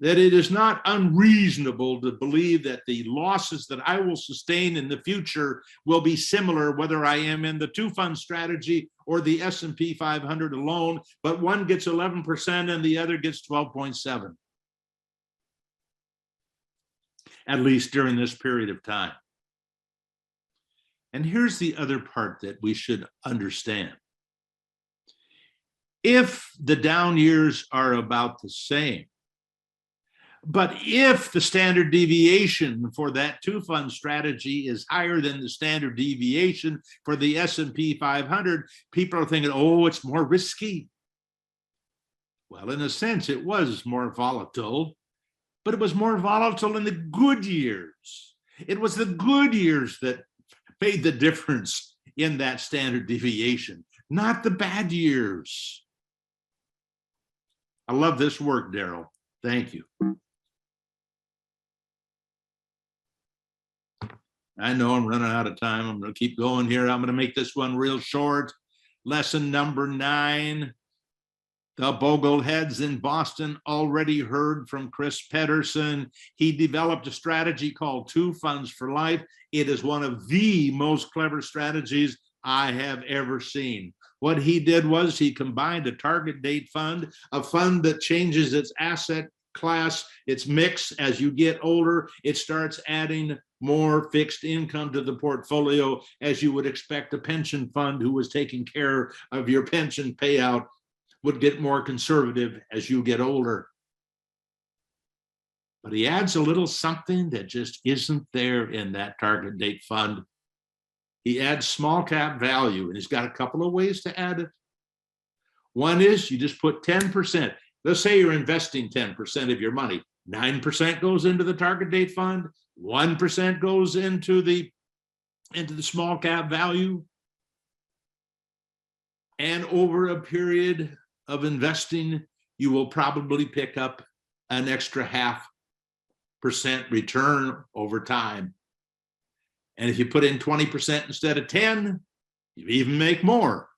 that it is not unreasonable to believe that the losses that I will sustain in the future will be similar, whether I am in the two fund strategy or the S&P 500 alone, but one gets 11% and the other gets 12.7, at least during this period of time. And here's the other part that we should understand. If the down years are about the same, but if the standard deviation for that two fund strategy is higher than the standard deviation for the S&P 500, people are thinking, oh, it's more risky. Well, in a sense, it was more volatile, but it was more volatile in the good years. It was the good years that made the difference in that standard deviation, not the bad years. I love this work, Daryl. Thank you. I know I'm running out of time. I'm going to keep going here. I'm going to make this one real short. Lesson number 9. The Bogleheads in Boston already heard from Chris Pedersen. He developed a strategy called Two Funds for Life. It is one of the most clever strategies I have ever seen. What he did was he combined a target date fund, a fund that changes its asset class, its mix as you get older. It starts adding more fixed income to the portfolio, as you would expect a pension fund who was taking care of your pension payout would get more conservative as you get older. But he adds a little something that just isn't there in that target date fund. He adds small cap value, and he's got a couple of ways to add it. One is you just put 10%. Let's say you're investing 10% of your money. 9% goes into the target date fund. 1% goes into the small cap value. And over a period of investing, you will probably pick up an extra 0.5% return over time. And if you put in 20% instead of 10, you even make more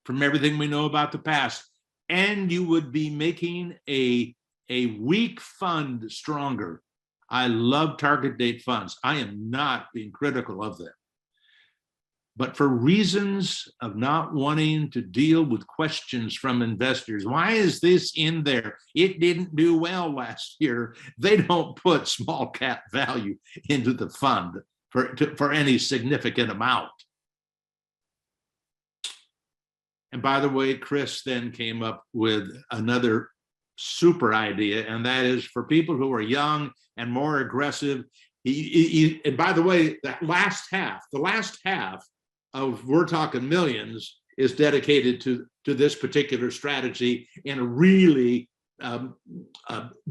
from everything we know about the past. And you would be making a weak fund stronger. I love target date funds. I am not being critical of them. But for reasons of not wanting to deal with questions from investors, why is this in there? It didn't do well last year. They don't put small cap value into the fund for any significant amount. And by the way, Chris then came up with another super idea, and that is for people who are young and more aggressive. And by the way, the last half of We're Talking Millions is dedicated to this particular strategy in a really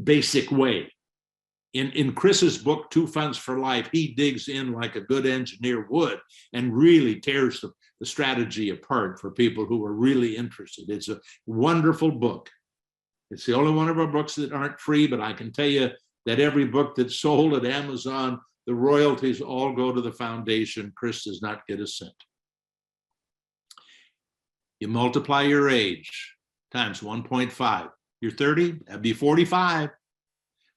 basic way. In Chris's book, Two Funds for Life, he digs in like a good engineer would and really tears the strategy apart for people who are really interested. It's a wonderful book. It's the only one of our books that aren't free, but I can tell you that every book that's sold at Amazon, the royalties all go to the foundation. Chris does not get a cent. You multiply your age times 1.5. You're 30, that'd be 45.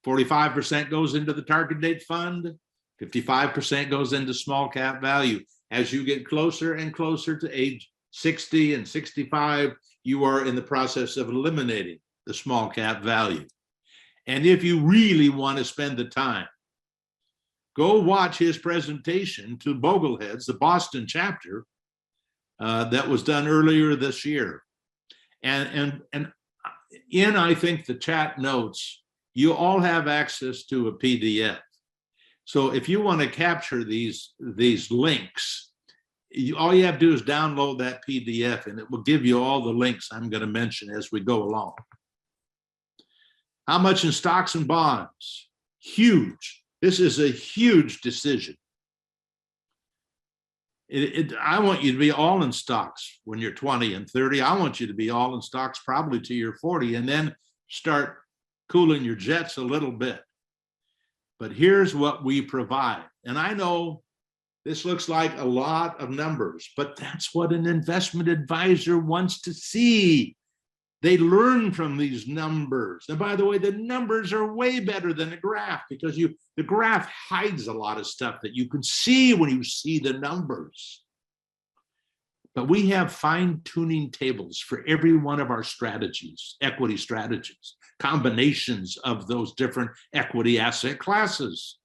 45% goes into the target date fund. 55% goes into small cap value. As you get closer and closer to age 60 and 65, you are in the process of eliminating the small cap value. And if you really want to spend the time, go watch his presentation to Bogleheads, the Boston chapter, that was done earlier this year. And in, I think, the chat notes, you all have access to a PDF. So if you want to capture these links, all you have to do is download that PDF, and it will give you all the links I'm going to mention as we go along. How much in stocks and bonds? Huge. This is a huge decision. I want you to be all in stocks when you're 20 and 30. I want you to be all in stocks probably till you're 40, and then start cooling your jets a little bit. But here's what we provide. And I know this looks like a lot of numbers, but that's what an investment advisor wants to see. They learn from these numbers. And by the way, the numbers are way better than a graph, because the graph hides a lot of stuff that you can see when you see the numbers. But we have fine-tuning tables for every one of our strategies, equity strategies, combinations of those different equity asset classes.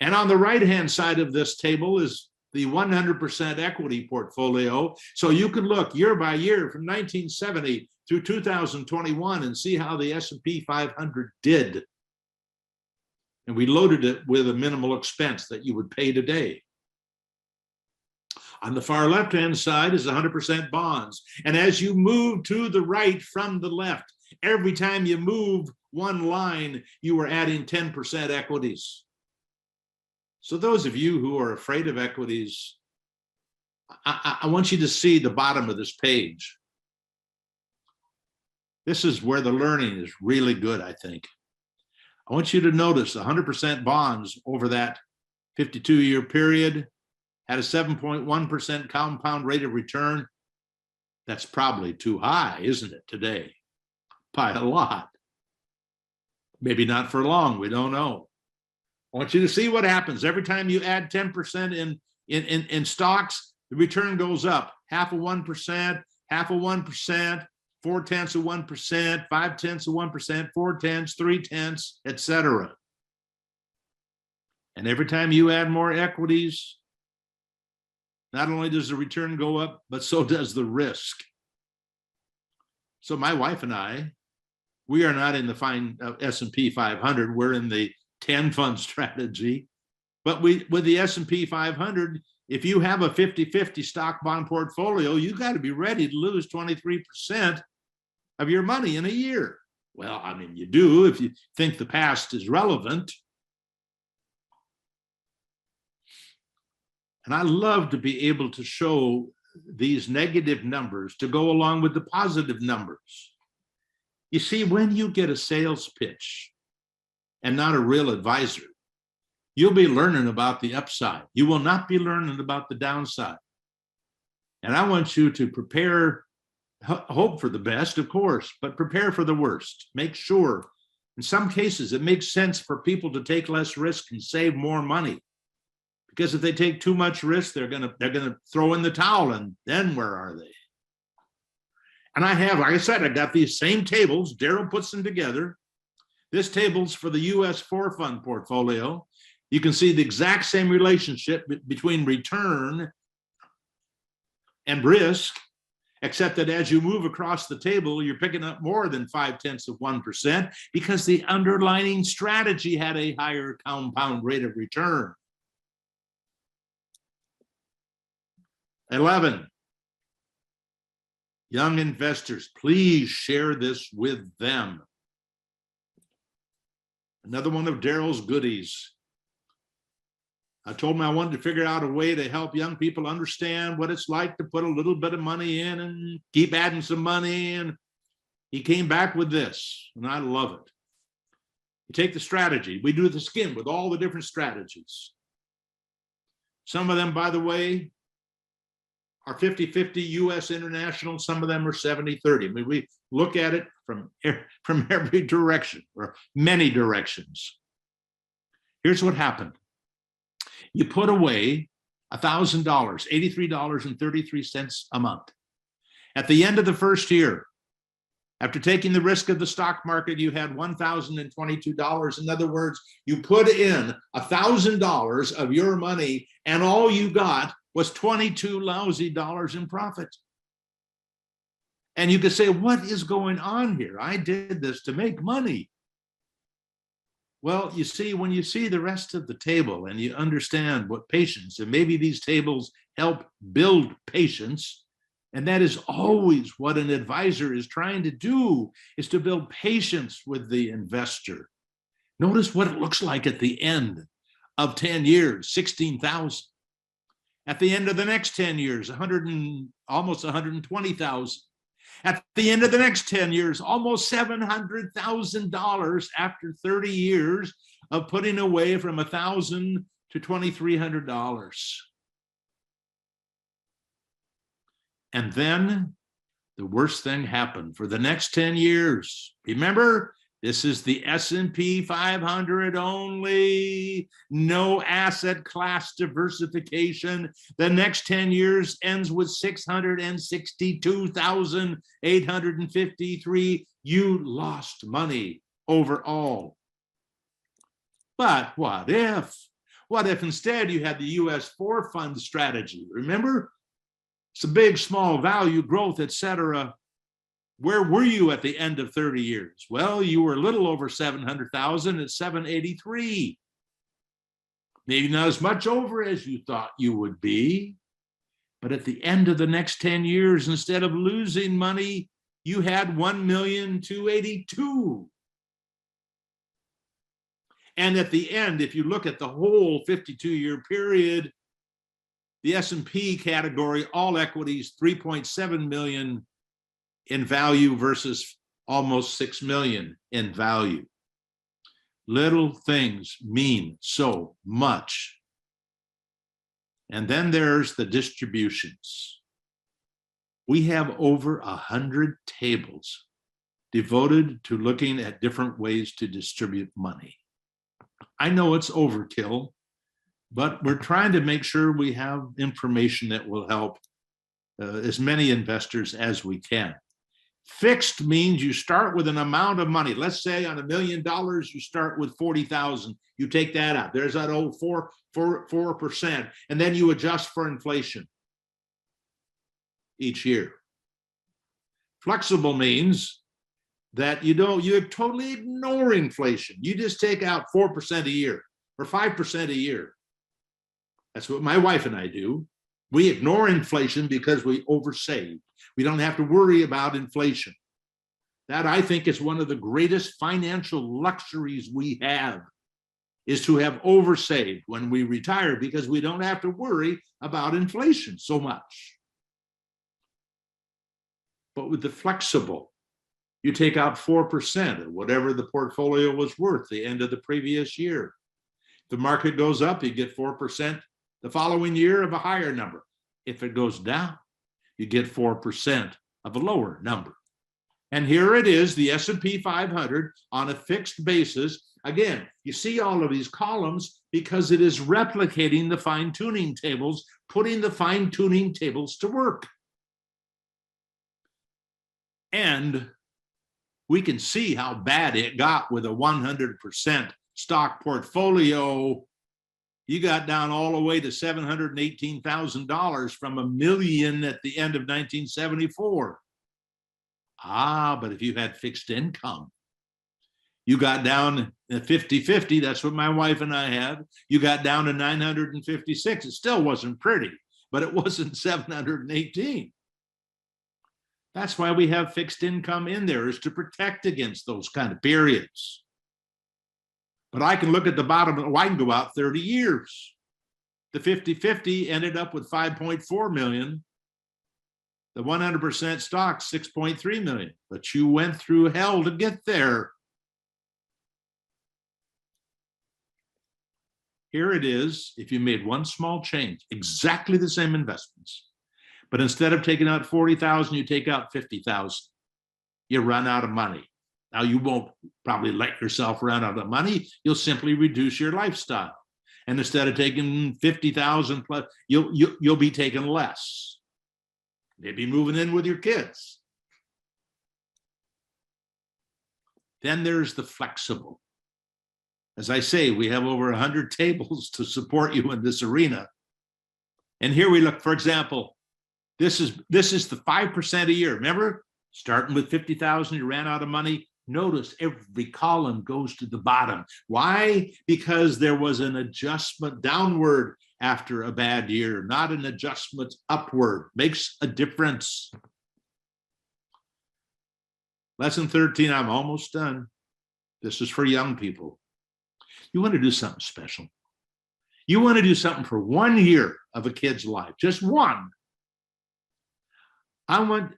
And on the right-hand side of this table is the 100% equity portfolio. So you can look year by year from 1970 through 2021 and see how the S&P 500 did. And we loaded it with a minimal expense that you would pay today. On the far left-hand side is 100% bonds. And as you move to the right from the left, every time you move one line, you are adding 10% equities. So those of you who are afraid of equities, I want you to see the bottom of this page. This is where the learning is really good, I think. I want you to notice 100% bonds over that 52-year period had a 7.1% compound rate of return. That's probably too high, isn't it, today? By a lot. Maybe not for long, we don't know. I want you to see what happens. Every time you add 10% in stocks, the return goes up. 0.5%, 0.5%, 0.4%, 0.5%, 4/10, 3/10, etc. And every time you add more equities, not only does the return go up, but so does the risk. So my wife and I, we are not in the fine S&P 500. We're in the 10 fund strategy. But with the S&P 500, if you have a 50-50 stock bond portfolio, you got to be ready to lose 23% of your money in a year. Well, I mean, you do if you think the past is relevant. And I love to be able to show these negative numbers to go along with the positive numbers. You see, when you get a sales pitch and not a real advisor, you'll be learning about the upside. You will not be learning about the downside. And I want you to prepare, hope for the best, of course, but prepare for the worst. Make sure, in some cases, it makes sense for people to take less risk and save more money. Because if they take too much risk, they're gonna throw in the towel, and then where are they? And I have, like I said, I got these same tables. Daryl puts them together. This table's for the US 4 fund portfolio. You can see the exact same relationship between return and risk, except that as you move across the table, you're picking up more than 0.5% because the underlying strategy had a higher compound rate of return. 11, young investors, please share this with them. Another one of Daryl's goodies. I told him I wanted to figure out a way to help young people understand what it's like to put a little bit of money in and keep adding some money. And, He came back with this, and I love it. You take the strategy. We do the skin with all the different strategies. Some of them, by the way, are 50-50 US international. Some of them are 70-30. I mean, we look at it from every direction or many directions. Here's what happened. You put away $1,000, $83.33 a month. At the end of the first year, after taking the risk of the stock market, you had $1,022. In other words, you put in $1,000 of your money and all you got was 22 lousy dollars in profit. And you could say, what is going on here? I did this to make money. Well, you see, when you see the rest of the table and you understand what patience, and maybe these tables help build patience, and that is always what an advisor is trying to do, is to build patience with the investor. Notice what it looks like at the end of 10 years, 16,000. At the end of the next 10 years, almost 120,000. At the end of the next 10 years, almost $700,000 after 30 years of putting away from $1,000 to $2,300. And then the worst thing happened for the next 10 years. Remember, this is the S&P 500 only, no asset class diversification. The next 10 years ends with 662,853. You lost money overall. But what if? What if instead you had the US 4 fund strategy? Remember? It's a big, small value growth, etc. Where were you at the end of 30 years? Well, you were a little over 700,000 at 783. Maybe not as much over as you thought you would be, but at the end of the next 10 years, instead of losing money, you had 1,282,000. And at the end, if you look at the whole 52-year period, the S&P category, all equities, 3.7 million in value versus almost 6 million in value. Little things mean so much. And then there's the distributions. We have over 100 tables devoted to looking at different ways to distribute money. I know it's overkill, but we're trying to make sure we have information that will help as many investors as we can. Fixed means you start with an amount of money. Let's say on $1 million, you start with 40,000. You take that out. There's that old 4%, and then you adjust for inflation each year. Flexible means that you totally ignore inflation. You just take out 4% a year or 5% a year. That's what my wife and I do. We ignore inflation because we oversave. We don't have to worry about inflation. That, I think, is one of the greatest financial luxuries we have, is to have oversaved when we retire, because we don't have to worry about inflation so much. But with the flexible, you take out 4% of whatever the portfolio was worth the end of the previous year. If the market goes up, you get 4% the following year of a higher number. If it goes down, you get 4% of a lower number. And here it is, the S&P 500 on a fixed basis. Again, you see all of these columns because it is replicating the fine-tuning tables, putting the fine-tuning tables to work. And we can see how bad it got with a 100% stock portfolio. You got down all the way to $718,000 from $1 million at the end of 1974. But if you had fixed income, you got down at 50-50. That's what my wife and I had. You got down to 956. It still wasn't pretty, but it wasn't 718. That's why we have fixed income in there, is to protect against those kind of periods. But I can look at the bottom, I can go out 30 years. The 50-50 ended up with 5.4 million. The 100% stock, 6.3 million, but you went through hell to get there. Here it is, if you made one small change, exactly the same investments, but instead of taking out 40,000, you take out 50,000. You run out of money. Now you won't probably let yourself run out of money. You'll simply reduce your lifestyle. And instead of taking 50,000 plus, you'll be taking less. Maybe moving in with your kids. Then there's the flexible. As I say, we have over 100 tables to support you in this arena. And here we look, for example, this is the 5% a year. Remember, starting with 50,000, you ran out of money. Notice every column goes to the bottom. Why? Because there was an adjustment downward after a bad year, not an adjustment upward. Makes a difference. Lesson 13, I'm almost done. This is for young people. You want to do something special. You want to do something for 1 year of a kid's life, just one. I want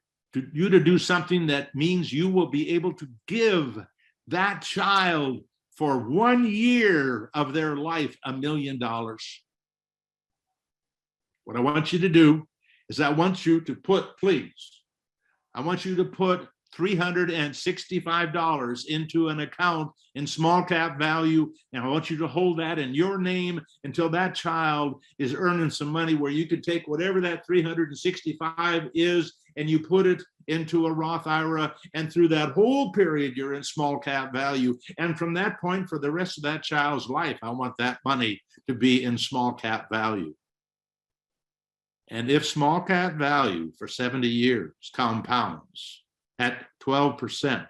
you to do something that means you will be able to give that child for 1 year of their life $1 million. What I want you to do is I want you to put $365 into an account in small cap value, and I want you to hold that in your name until that child is earning some money where you can take whatever that 365 is and you put it into a Roth IRA, and through that whole period you're in small cap value, and from that point for the rest of that child's life I want that money to be in small cap value. And if small cap value for 70 years compounds at 12%,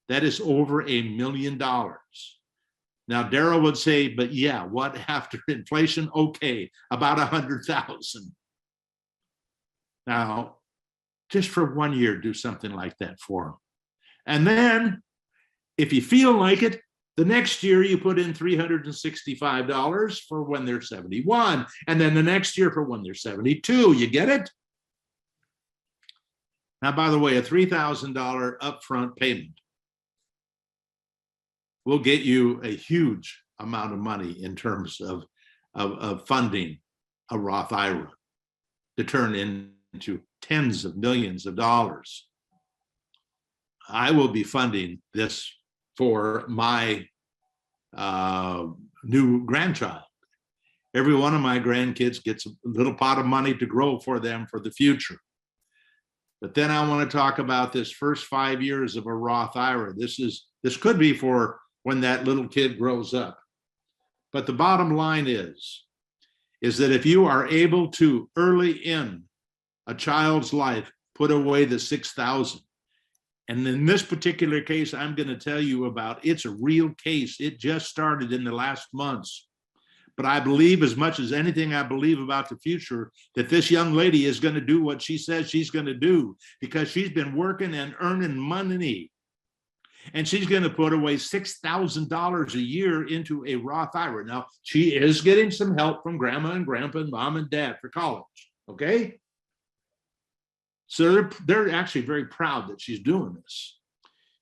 that is over $1 million. Now, Daryl would say, but yeah, what after inflation? Okay, about 100,000. Now, just for 1 year, do something like that for them. And then, if you feel like it, the next year you put in $365 for when they're 71, and then the next year for when they're 72. You get it? Now, by the way, a $3,000 upfront payment will get you a huge amount of money in terms of funding a Roth IRA to turn into tens of millions of dollars. I will be funding this for my new grandchild. Every one of my grandkids gets a little pot of money to grow for them for the future. But then I want to talk about this first 5 years of a Roth IRA. This could be for when that little kid grows up. But the bottom line is that if you are able to early in a child's life put away the 6,000, and in this particular case I'm going to tell you about, it's a real case. It just started in the last months. But I believe, as much as anything I believe about the future, that this young lady is going to do what she says she's going to do, because she's been working and earning money. And she's going to put away $6,000 a year into a Roth IRA. Now, she is getting some help from grandma and grandpa and mom and dad for college, okay? So they're actually very proud that she's doing this.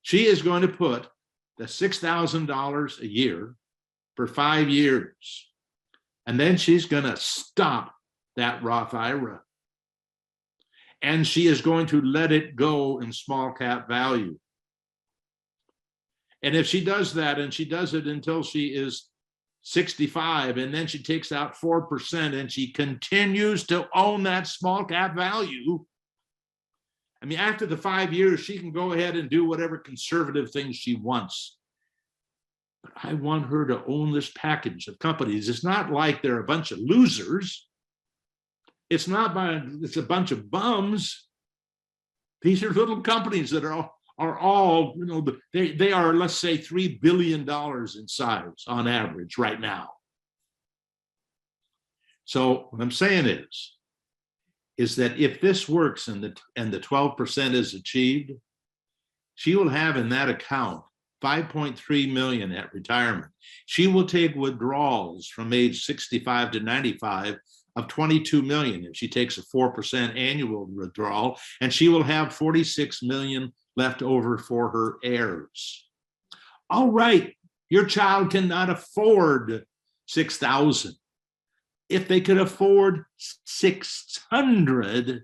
She is going to put the $6,000 a year for 5 years. And then she's going to stop that Roth IRA. And she is going to let it go in small cap value. And if she does that, and she does it until she is 65, and then she takes out 4%, and she continues to own that small cap value, I mean, after the 5 years, she can go ahead and do whatever conservative things she wants. But I want her to own this package of companies. It's not like they're a bunch of losers. It's a bunch of bums. These are little companies that are all, you know, they are, let's say, $3 billion in size on average right now. So what I'm saying is that if this works and the 12% is achieved, she will have in that account $5.3 million at retirement. She will take withdrawals from age 65 to 95 of 22 million, and she takes a 4% annual withdrawal, and she will have 46 million left over for her heirs. All right, your child cannot afford 6,000. If they could afford 600,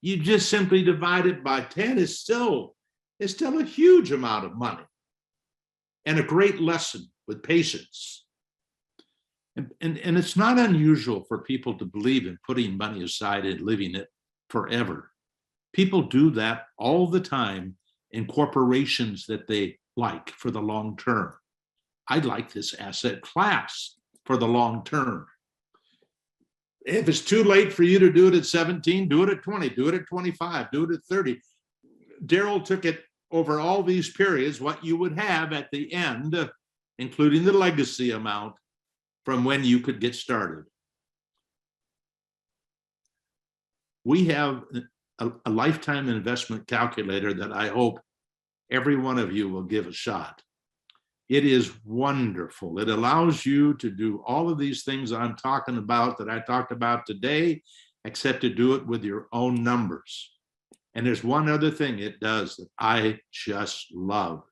you just simply divide it by 10. It's still a huge amount of money and a great lesson with patience. And it's not unusual for people to believe in putting money aside and living it forever. People do that all the time in corporations that they like for the long term. I like this asset class for the long term. If it's too late for you to do it at 17, do it at 20, do it at 25, do it at 30. Daryl took it over all these periods, what you would have at the end, including the legacy amount from when you could get started. We have a lifetime investment calculator that I hope every one of you will give a shot. It is wonderful. It allows you to do all of these things I'm talking about that I talked about today, except to do it with your own numbers. And there's one other thing it does that I just love.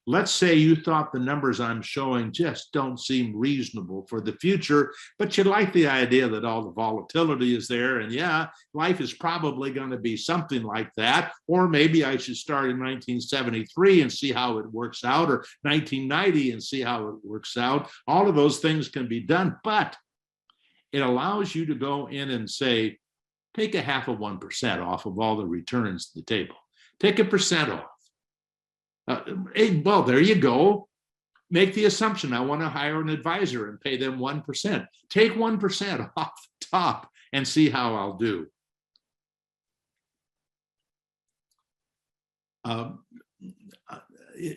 Let's say you thought the numbers I'm showing just don't seem reasonable for the future, but you like the idea that all the volatility is there. And yeah, life is probably going to be something like that. Or maybe I should start in 1973 and see how it works out, or 1990 and see how it works out. All of those things can be done, but it allows you to go in and say, take a 0.5% off of all the returns to the table. Take 1% off. Well, there you go. Make the assumption I want to hire an advisor and pay them 1%. Take 1% off the top and see how I'll do.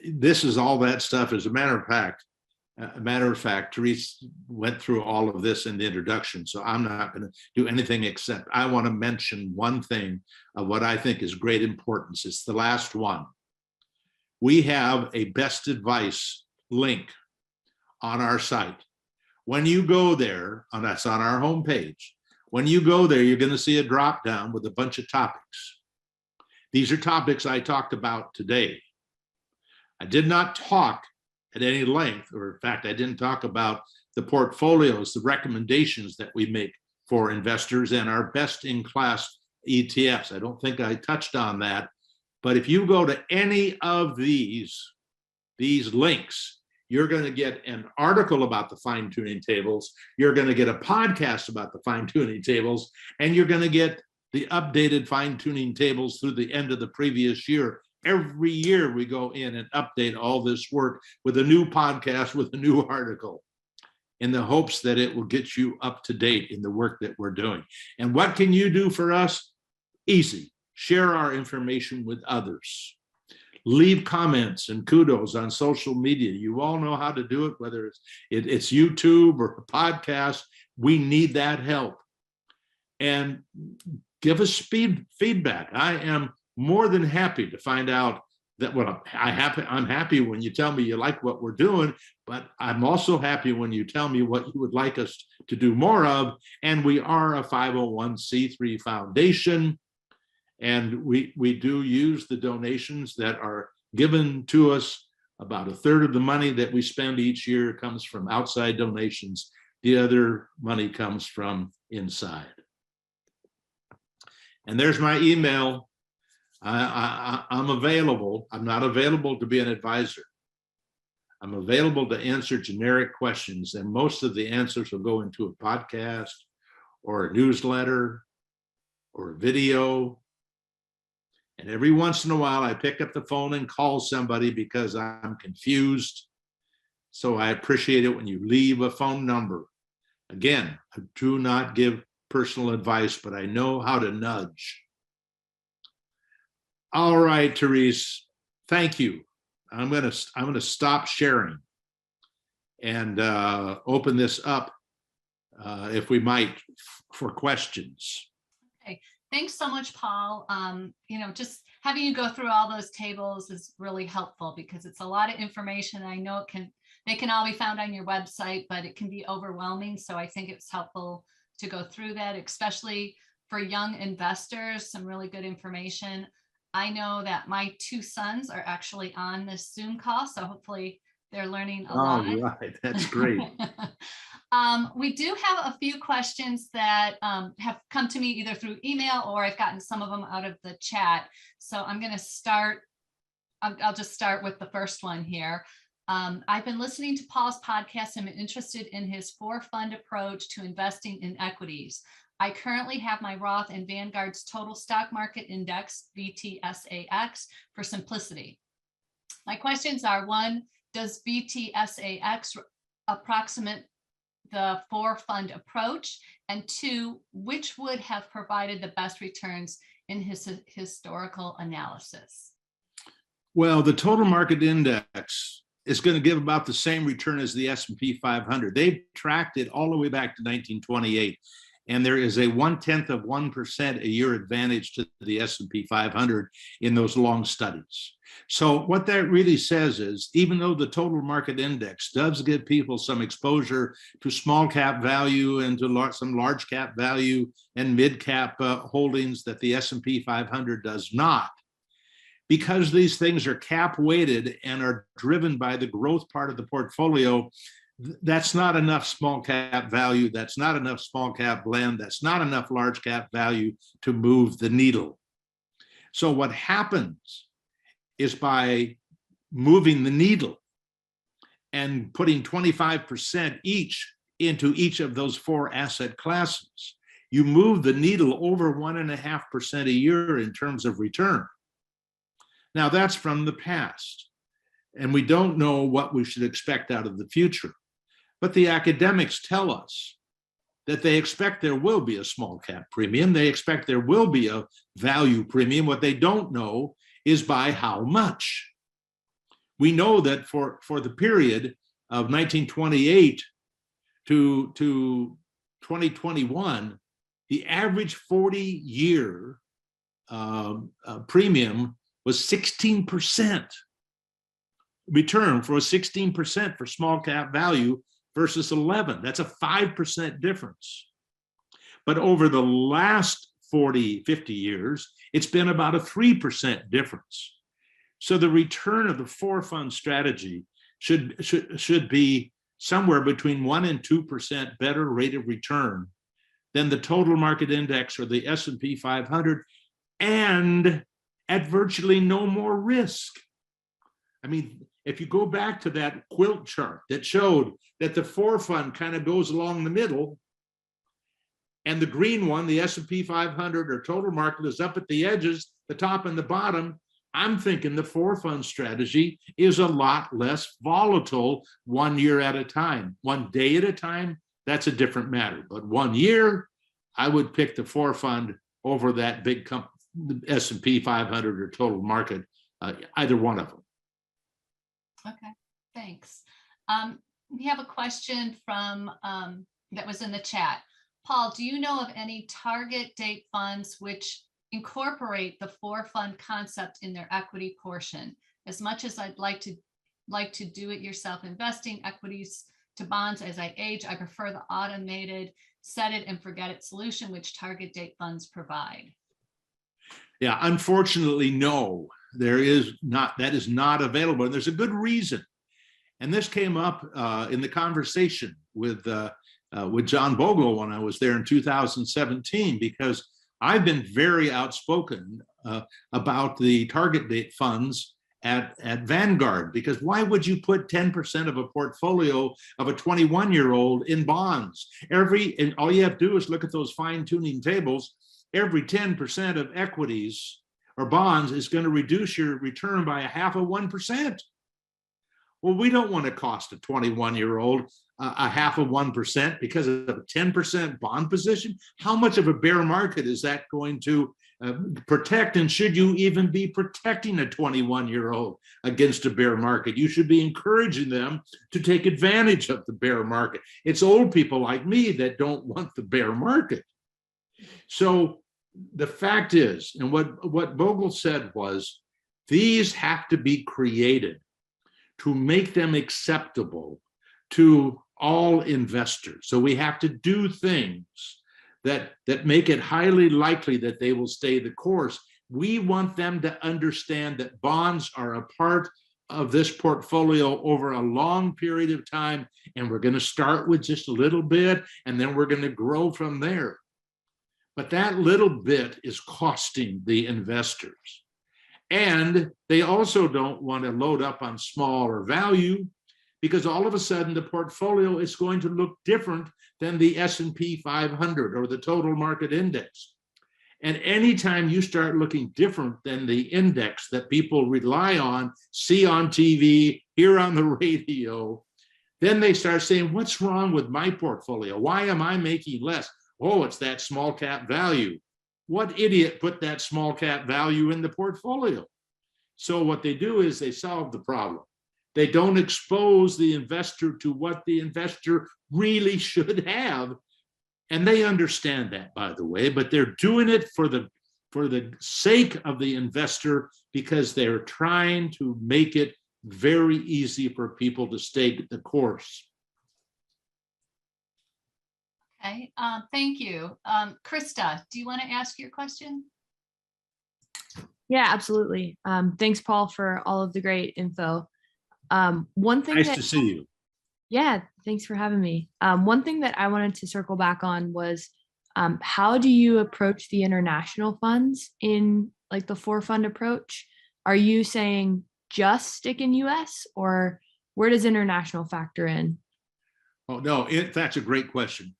This is all that stuff. As a matter of fact, Therese went through all of this in the introduction, so I'm not going to do anything except I want to mention one thing of what I think is great importance. It's the last one. We have a best advice link on our site. When you go there, and that's on our homepage, when you go there, you're going to see a drop down with a bunch of topics. These are topics I talked about today. I did not talk at any length, or in fact, I didn't talk about the portfolios, the recommendations that we make for investors and our best in class ETFs. I don't think I touched on that. But if you go to any of these links, you're going to get an article about the fine-tuning tables, you're going to get a podcast about the fine-tuning tables, and you're going to get the updated fine-tuning tables through the end of the previous year. Every year we go in and update all this work with a new podcast, with a new article, in the hopes that it will get you up to date in the work that we're doing. And what can you do for us? Easy. Share our information with others. Leave comments and kudos on social media. You all know how to do it, whether it's YouTube or a podcast. We need that help. And give us feedback. I am more than happy to find out that I'm happy when you tell me you like what we're doing, but I'm also happy when you tell me what you would like us to do more of. And we are a 501c3 foundation. And we do use the donations that are given to us. About 1/3 of the money that we spend each year comes from outside donations. The other money comes from inside. And there's my email. I'm available. I'm not available to be an advisor. I'm available to answer generic questions, and most of the answers will go into a podcast or a newsletter or a video. And every once in a while, I pick up the phone and call somebody because I'm confused. So I appreciate it when you leave a phone number. Again, I do not give personal advice, but I know how to nudge. All right, Therese, thank you. I'm gonna stop sharing and open this up, if we might, for questions. Okay, thanks so much, Paul. Just having you go through all those tables is really helpful because it's a lot of information. I know they can all be found on your website, but it can be overwhelming. So I think it's helpful to go through that, especially for young investors, some really good information. I know that my two sons are actually on this Zoom call, so hopefully they're learning a lot. All right, that's great. We do have a few questions that have come to me either through email or I've gotten some of them out of the chat. So I'm going to start. I'll just start with the first one here. I've been listening to Paul's podcast and I'm interested in his 4-fund approach to investing in equities. I currently have my Roth and Vanguard's Total Stock Market Index, VTSAX, for simplicity. My questions are: 1, does VTSAX approximate the 4-fund approach? And 2, which would have provided the best returns in his historical analysis? Well, the total market index is going to give about the same return as the S&P 500. They've tracked it all the way back to 1928. And there is a 0.1% a year advantage to the S&P 500 in those long studies. So what that really says is, even though the total market index does give people some exposure to small cap value and to some large cap value and mid cap holdings that the S&P 500 does not, because these things are cap weighted and are driven by the growth part of the portfolio, that's not enough small cap value. That's not enough small cap blend. That's not enough large cap value to move the needle. So what happens is, by moving the needle and putting 25% each into each of those 4 asset classes, you move the needle over 1.5% a year in terms of return. Now that's from the past, and we don't know what we should expect out of the future. But the academics tell us that they expect there will be a small cap premium. They expect there will be a value premium. What they don't know is by how much. We know that for the period of 1928 to 2021, the average 40-year premium was 16%. Return for 16% for small cap value versus 11. That's a 5% difference. But over the last 40, 50 years, it's been about a 3% difference. So the return of the 4-fund strategy should be somewhere between 1 and 2% better rate of return than the total market index or the S&P 500, and at virtually no more risk. I mean, if you go back to that quilt chart that showed that the 4-fund kind of goes along the middle, and the green one, the S&P 500 or total market, is up at the edges, the top and the bottom, I'm thinking the 4-fund strategy is a lot less volatile 1 year at a time. 1 day at a time, that's a different matter. But 1 year, I would pick the 4-fund over that big S&P 500 or total market, either one of them. Okay, thanks. We have a question from that was in the chat. Paul, do you know of any target date funds which incorporate the 4-fund concept in their equity portion? As much as I'd like to do it yourself investing equities to bonds as I age, I prefer the automated set it and forget it solution which target date funds provide. Yeah, unfortunately, no, there is not. That is not available, and there's a good reason. And this came up in the conversation with John Bogle when I was there in 2017, because I've been very outspoken about the target date funds at Vanguard, because why would you put 10% of a portfolio of a 21-year-old in bonds? And all you have to do is look at those fine-tuning tables. Every 10% of equities or bonds is going to reduce your return by 0.5%. Well, we don't want to cost a 21-year-old 0.5% because of a 10% bond position. How much of a bear market is that going to protect? And should you even be protecting a 21-year-old against a bear market? You should be encouraging them to take advantage of the bear market. It's old people like me that don't want the bear market. So the fact is, and what Bogle said was, these have to be created to make them acceptable to all investors. So we have to do things that make it highly likely that they will stay the course. We want them to understand that bonds are a part of this portfolio over a long period of time, and we're going to start with just a little bit, and then we're going to grow from there. But that little bit is costing the investors. And they also don't want to load up on smaller value, because all of a sudden the portfolio is going to look different than the S&P 500 or the total market index. And anytime you start looking different than the index that people rely on, see on TV, hear on the radio, then they start saying, what's wrong with my portfolio? Why am I making less? Oh, it's that small cap value. What idiot put that small cap value in the portfolio? So what they do is they solve the problem. They don't expose the investor to what the investor really should have. And they understand that, by the way, but they're doing it for the sake of the investor, because they're trying to make it very easy for people to stay the course. Okay, thank you. Krista, do you want to ask your question? Yeah, absolutely. Thanks, Paul, for all of the great info. One thing Nice to see you. Yeah, thanks for having me. One thing that I wanted to circle back on was how do you approach the international funds in like the four fund approach? Are you saying just stick in US, or where does international factor in? Oh, no, that's a great question.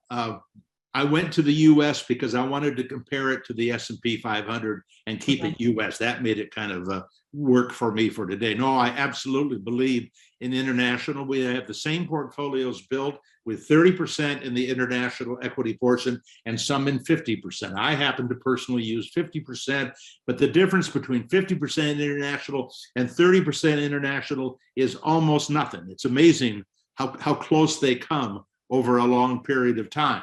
I went to the US because I wanted to compare it to the S&P 500 and keep it US. That made it kind of work for me for today. No, I absolutely believe in international. We have the same portfolios built with 30% in the international equity portion and some in 50%. I happen to personally use 50%, but the difference between 50% international and 30% international is almost nothing. It's amazing how close they come over a long period of time.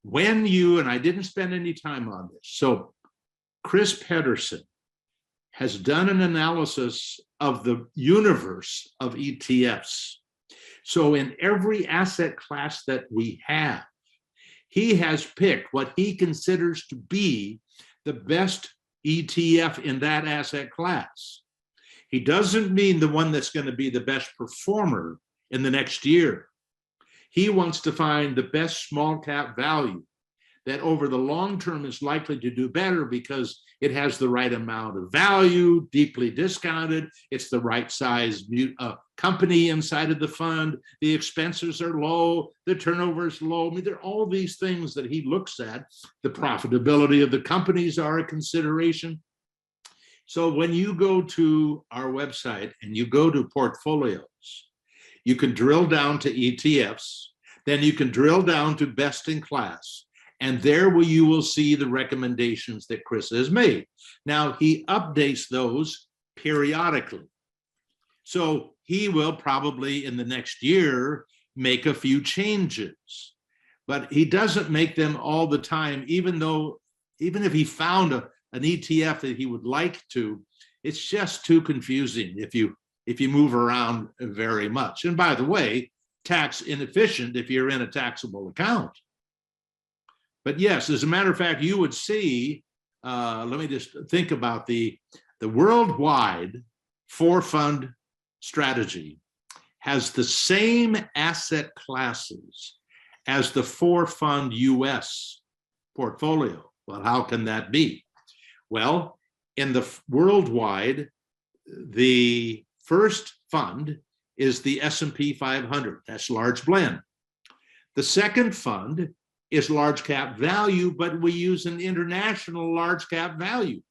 When you, and I didn't spend any time on this, so Chris Pedersen has done an analysis of the universe of ETFs. So in every asset class that we have, he has picked what he considers to be the best ETF in that asset class. He doesn't mean the one that's going to be the best performer in the next year. He wants to find the best small cap value that over the long term is likely to do better because it has the right amount of value, deeply discounted, it's the right size company inside of the fund, the expenses are low, the turnover is low. I mean, there are all these things that he looks at. The profitability of the companies are a consideration. So when you go to our website and you go to portfolios, you can drill down to ETFs, then you can drill down to best in class, and there you will see the recommendations that Chris has made. Now, he updates those periodically. So he will probably in the next year make a few changes, but he doesn't make them all the time, even if he found an ETF that he would like to, it's just too confusing if you move around very much. And by the way, tax inefficient if you're in a taxable account. But yes, as a matter of fact, you would see, let me just think about the worldwide four-fund strategy has the same asset classes as the four-fund US portfolio. Well, how can that be? Well, in the worldwide, the first fund is the S&P 500. That's large blend. The second fund is large cap value, but we use an international large cap value.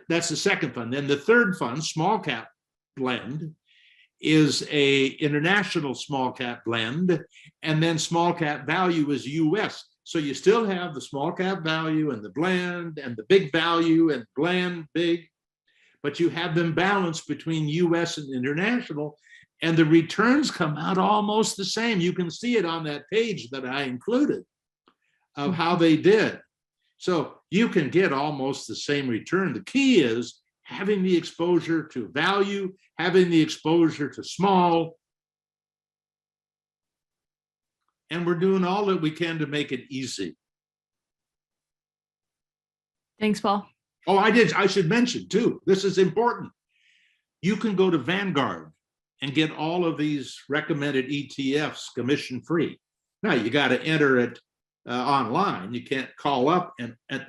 That's the second fund. Then the third fund, small cap blend, is a international small cap blend, and then small cap value is US. So you still have the small cap value and the blend and the big value and blend big, but you have them balanced between US and international, and the returns come out almost the same. You can see it on that page that I included of how they did. So you can get almost the same return. The key is having the exposure to value, having the exposure to small, and we're doing all that we can to make it easy. Thanks, Paul. Oh, I should mention too, this is important. You can go to Vanguard and get all of these recommended ETFs commission free. Now you got to enter it online. You can't call up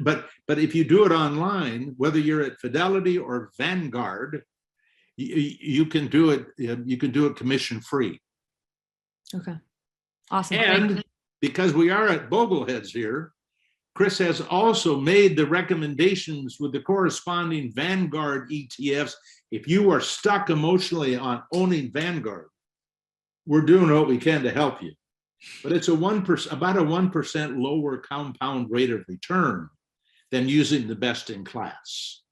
but if you do it online, whether you're at Fidelity or Vanguard, you can do it. You can do it commission free. Okay. Awesome. And because we are at Bogleheads here, Chris has also made the recommendations with the corresponding Vanguard ETFs. If you are stuck emotionally on owning Vanguard, we're doing what we can to help you. But it's about a 1% lower compound rate of return than using the best in class.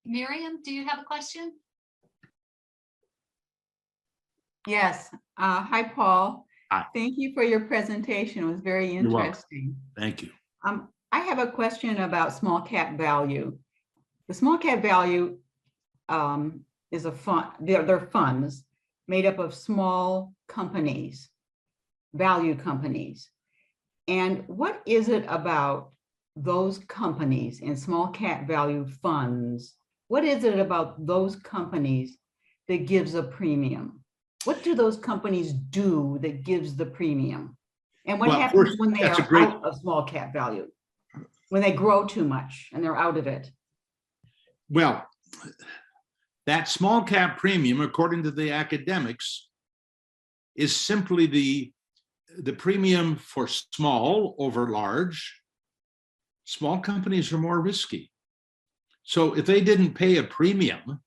Miriam, do you have a question? Yes. Hi, Paul. Hi. Thank you for your presentation. It was very You're welcome. interesting. Thank you. I have a question about small cap value. The small cap value is a fund. They're funds made up of small companies, value companies. And what is it about those companies in small cap value funds? What is it about those companies that gives a premium? What do those companies do that gives the premium? And what happens when they are out of small cap value? When they grow too much and they're out of it? Well, that small cap premium, according to the academics, is simply the premium for small over large. Small companies are more risky. So if they didn't pay a premium,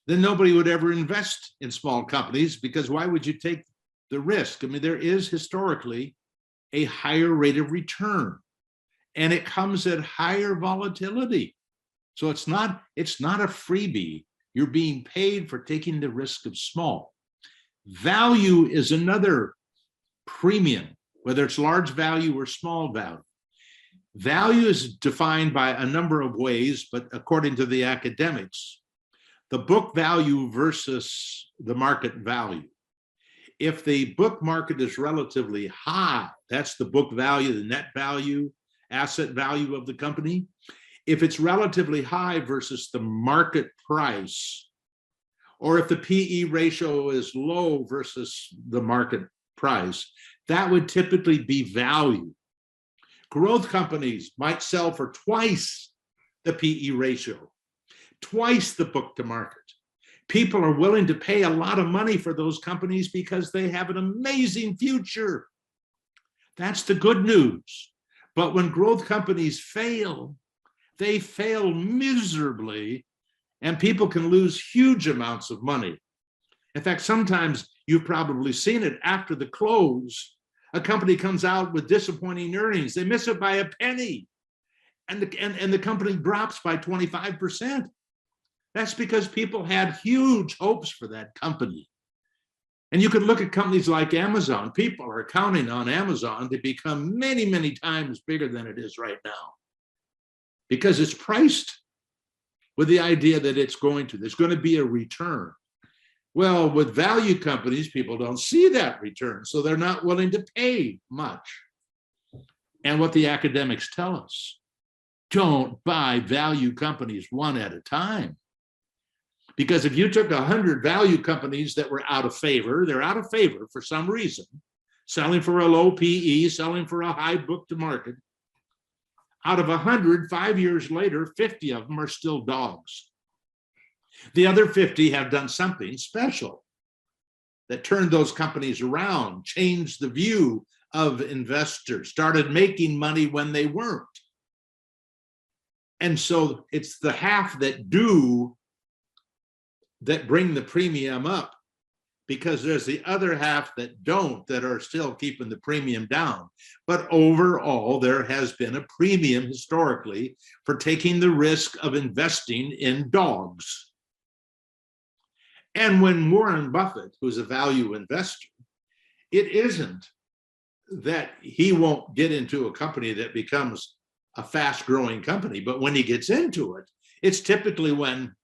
then nobody would ever invest in small companies, because why would you take the risk? I mean, there is historically a higher rate of return, and it comes at higher volatility. So it's not a freebie. You're being paid for taking the risk of small. Value is another premium, whether it's large value or small value. Value is defined by a number of ways, but according to the academics, the book value versus the market value. If the book market is relatively high, that's the book value, the net value, asset value of the company. If it's relatively high versus the market price, or if the PE ratio is low versus the market price, that would typically be value. Growth companies might sell for twice the PE ratio, twice the book to market. People are willing to pay a lot of money for those companies because they have an amazing future. That's the good news. But when growth companies fail, they fail miserably, and people can lose huge amounts of money. In fact, sometimes you've probably seen it after the close. A company comes out with disappointing earnings. They miss it by a penny, and the company drops by 25%. That's because people had huge hopes for that company. And you could look at companies like Amazon. People are counting on Amazon to become many, many times bigger than it is right now, because it's priced with the idea that there's going to be a return. Well, with value companies, people don't see that return, so they're not willing to pay much. And what the academics tell us, don't buy value companies one at a time. Because if you took 100 value companies that were out of favor, they're out of favor for some reason, selling for a low PE, selling for a high book to market. Out of 100, 5 years later, 50 of them are still dogs. The other 50 have done something special that turned those companies around, changed the view of investors, started making money when they weren't. And so it's the half that do that bring the premium up, because there's the other half that don't, that are still keeping the premium down. But overall, there has been a premium historically for taking the risk of investing in dogs. And when Warren Buffett, who's a value investor, it isn't that he won't get into a company that becomes a fast-growing company, but when he gets into it, it's typically when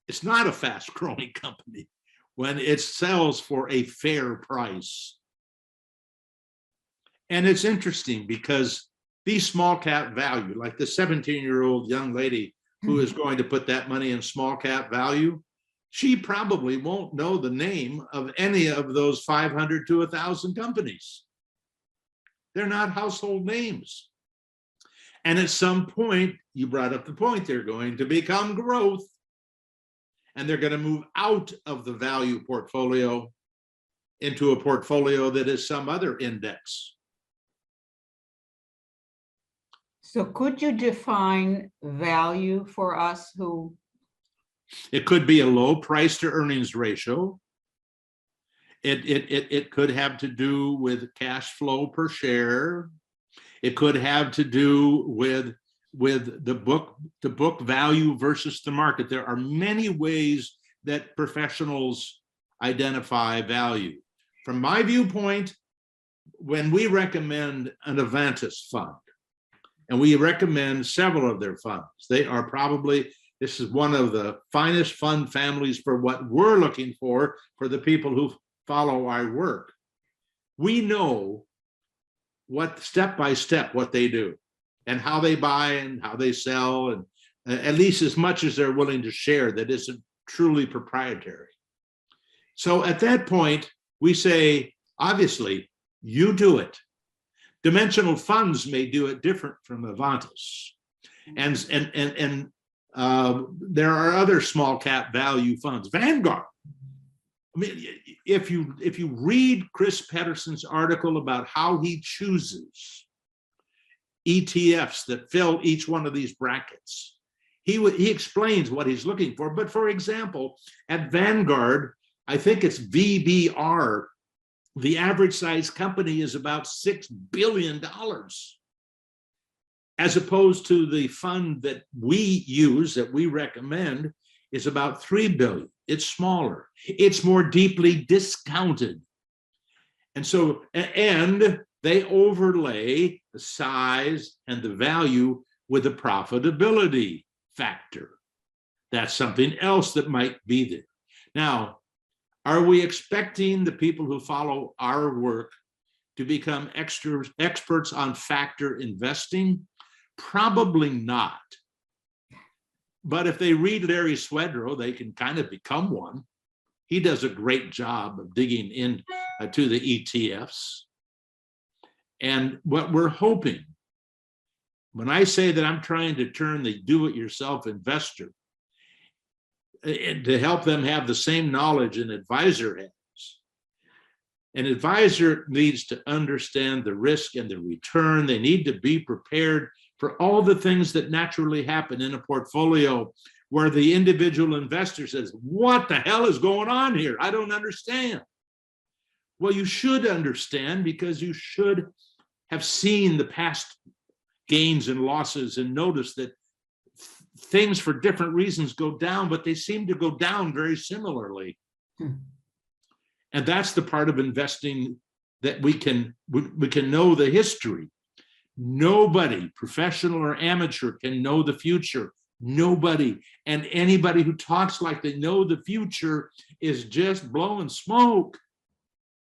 it's not a fast-growing company, when it sells for a fair price. And it's interesting because these small cap value, like the 17-year-old young lady who is going to put that money in small cap value, she probably won't know the name of any of those 500 to 1,000 companies. They're not household names. And at some point, you brought up the point, they're going to become growth, and they're going to move out of the value portfolio into a portfolio that is some other index. So could you define value for us who? It could be a low price to earnings ratio. It could have to do with cash flow per share. It could have to do with the book value versus the market. There are many ways that professionals identify value. From my viewpoint, when we recommend an Avantis fund, and we recommend several of their funds, they are probably, this is one of the finest fund families for what we're looking for the people who follow our work. We know what step by step what they do and how they buy and how they sell, and at least as much as they're willing to share that isn't truly proprietary. So at that point, we say, obviously, you do it. Dimensional funds may do it different from Avantis. And there are other small cap value funds. Vanguard. I mean, if you read Chris Pedersen's article about how he chooses ETFs that fill each one of these brackets, he explains what he's looking for. But for example, at Vanguard, I think it's VBR, the average size company is about $6 billion, as opposed to the fund that we use, that we recommend, is about $3 billion. It's smaller. It's more deeply discounted. And so, and they overlay the size and the value with a profitability factor. That's something else that might be there. Now, are we expecting the people who follow our work to become experts on factor investing? Probably not. But if they read Larry Swedroe, they can kind of become one. He does a great job of digging in to the ETFs. And what we're hoping, when I say that I'm trying to turn the do-it-yourself investor to help them have the same knowledge an advisor has. An advisor needs to understand the risk and the return. They need to be prepared for all the things that naturally happen in a portfolio where the individual investor says, what the hell is going on here? I don't understand. Well, you should understand, because you should have seen the past gains and losses and notice that things for different reasons go down, but they seem to go down very similarly. And that's the part of investing that we can know the history. Nobody, professional or amateur, can know the future. Nobody. And anybody who talks like they know the future is just blowing smoke.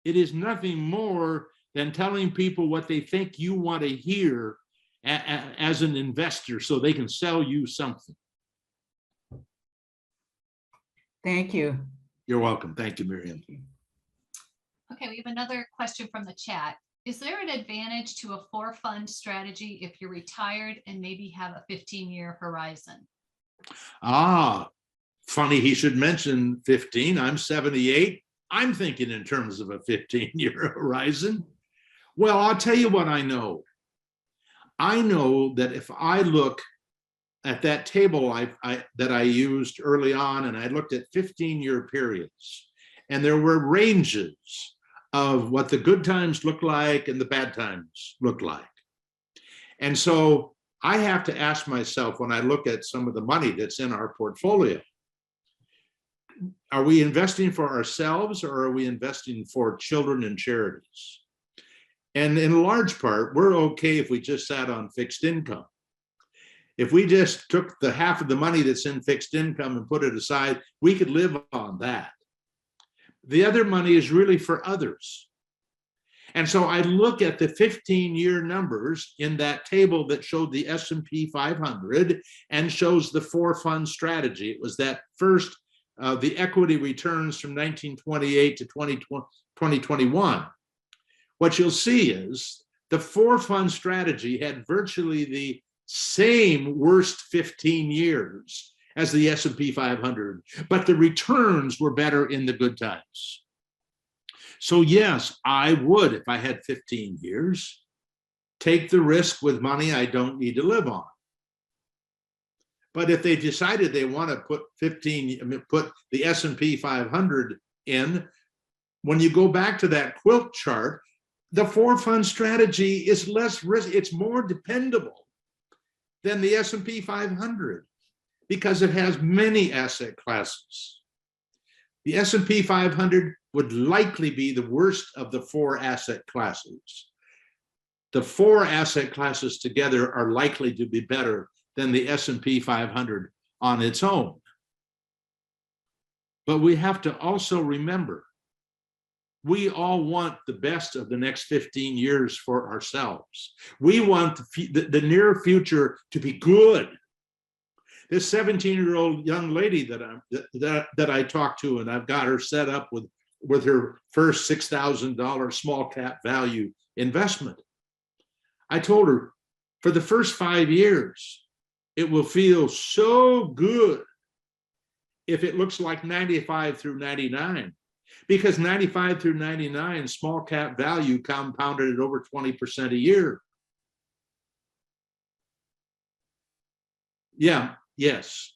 It is nothing more than telling people what they think you want to hear as an investor, so they can sell you something. Thank you. You're welcome. Thank you, Miriam. Okay, we have another question from the chat. Is there an advantage to a 4-fund strategy if you're retired and maybe have a 15-year horizon? Ah, funny he should mention 15. I'm 78. I'm thinking in terms of a 15-year horizon. Well, I'll tell you what I know. I know that if I look at that table that I used early on, and I looked at 15-year periods, and there were ranges of what the good times look like and the bad times look like. And so I have to ask myself, when I look at some of the money that's in our portfolio, are we investing for ourselves, or are we investing for children and charities? And in large part, we're okay if we just sat on fixed income. If we just took the half of the money that's in fixed income and put it aside, we could live on that. The other money is really for others. And so I look at the 15-year numbers in that table that showed the S&P 500 and shows the four-fund strategy. It was that first, the equity returns from 1928 to 2021. What you'll see is the four-fund strategy had virtually the same worst 15 years as the S&P 500, but the returns were better in the good times. So yes, I would, if I had 15 years, take the risk with money I don't need to live on. But if they decided they want to put put the S&P 500 in, when you go back to that quilt chart, the four-fund strategy is less risk. It's more dependable than the S&P 500 because it has many asset classes. The S&P 500 would likely be the worst of the four asset classes. The four asset classes together are likely to be better than the S&P 500 on its own. But we have to also remember, we all want the best of the next 15 years for ourselves. We want the near future to be good. This 17-year-old young lady that I talked to, and I've got her set up with her first $6,000 small cap value investment. I told her, for the first 5 years, it will feel so good if it looks like 95 through 99, because 95 through 99 small cap value compounded at over 20% a year. Yeah, yes.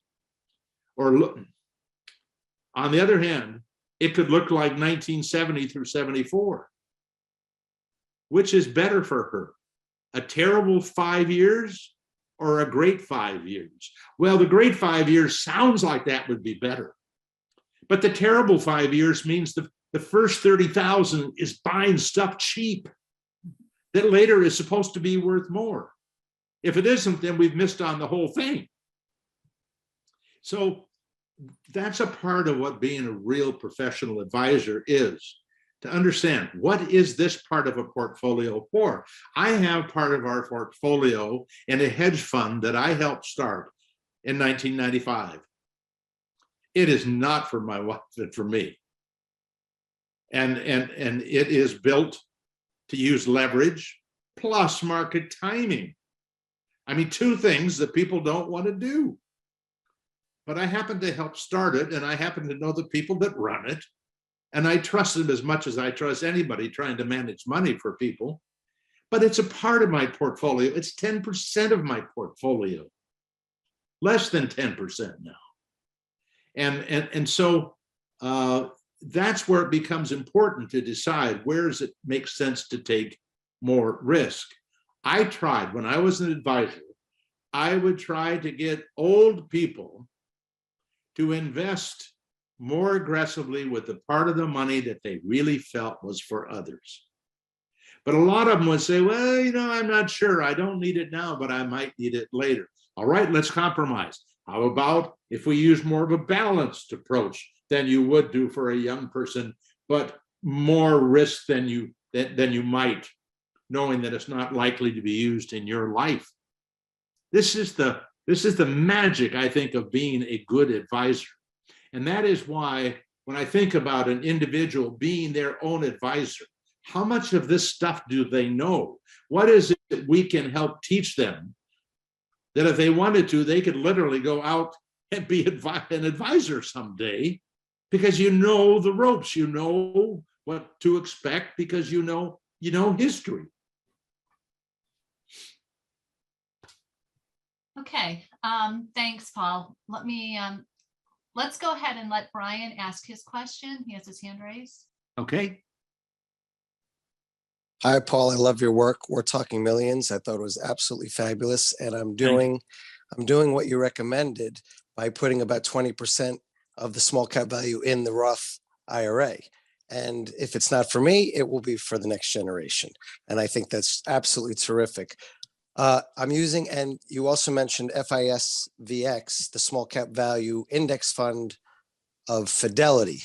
Or look, on the other hand, it could look like 1970 through 74. Which is better for her? A terrible 5 years or a great 5 years? Well, the great 5 years sounds like that would be better. But the terrible 5 years means the first 30,000 is buying stuff cheap that later is supposed to be worth more. If it isn't, then we've missed on the whole thing. So that's a part of what being a real professional advisor is, to understand what is this part of a portfolio for. I have part of our portfolio in a hedge fund that I helped start in 1995. It is not for my wife and for me. And it is built to use leverage plus market timing. I mean, two things that people don't want to do. But I happen to help start it, and I happen to know the people that run it, and I trust them as much as I trust anybody trying to manage money for people. But it's a part of my portfolio. It's 10% of my portfolio, less than 10% now. And so that's where it becomes important to decide where does it make sense to take more risk. I tried, when I was an advisor, I would try to get old people to invest more aggressively with the part of the money that they really felt was for others. But a lot of them would say, well, you know, I'm not sure. I don't need it now, but I might need it later. All right, let's compromise. How about if we use more of a balanced approach than you would do for a young person, but more risk than you might, knowing that it's not likely to be used in your life. This is the magic, I think, of being a good advisor. And that is why when I think about an individual being their own advisor, how much of this stuff do they know? What is it we can help teach them that if they wanted to, they could literally go out and be an advisor someday, because you know the ropes, you know what to expect, because you know history. Okay, thanks, Paul. Let's go ahead and let Brian ask his question. He has his hand raised. Okay. Hi, Paul. I love your work. We're Talking Millions. I thought it was absolutely fabulous. And I'm doing what you recommended by putting about 20% of the small cap value in the Roth IRA. And if it's not for me, it will be for the next generation. And I think that's absolutely terrific. I'm using, and you also mentioned FISVX, the small cap value index fund of Fidelity.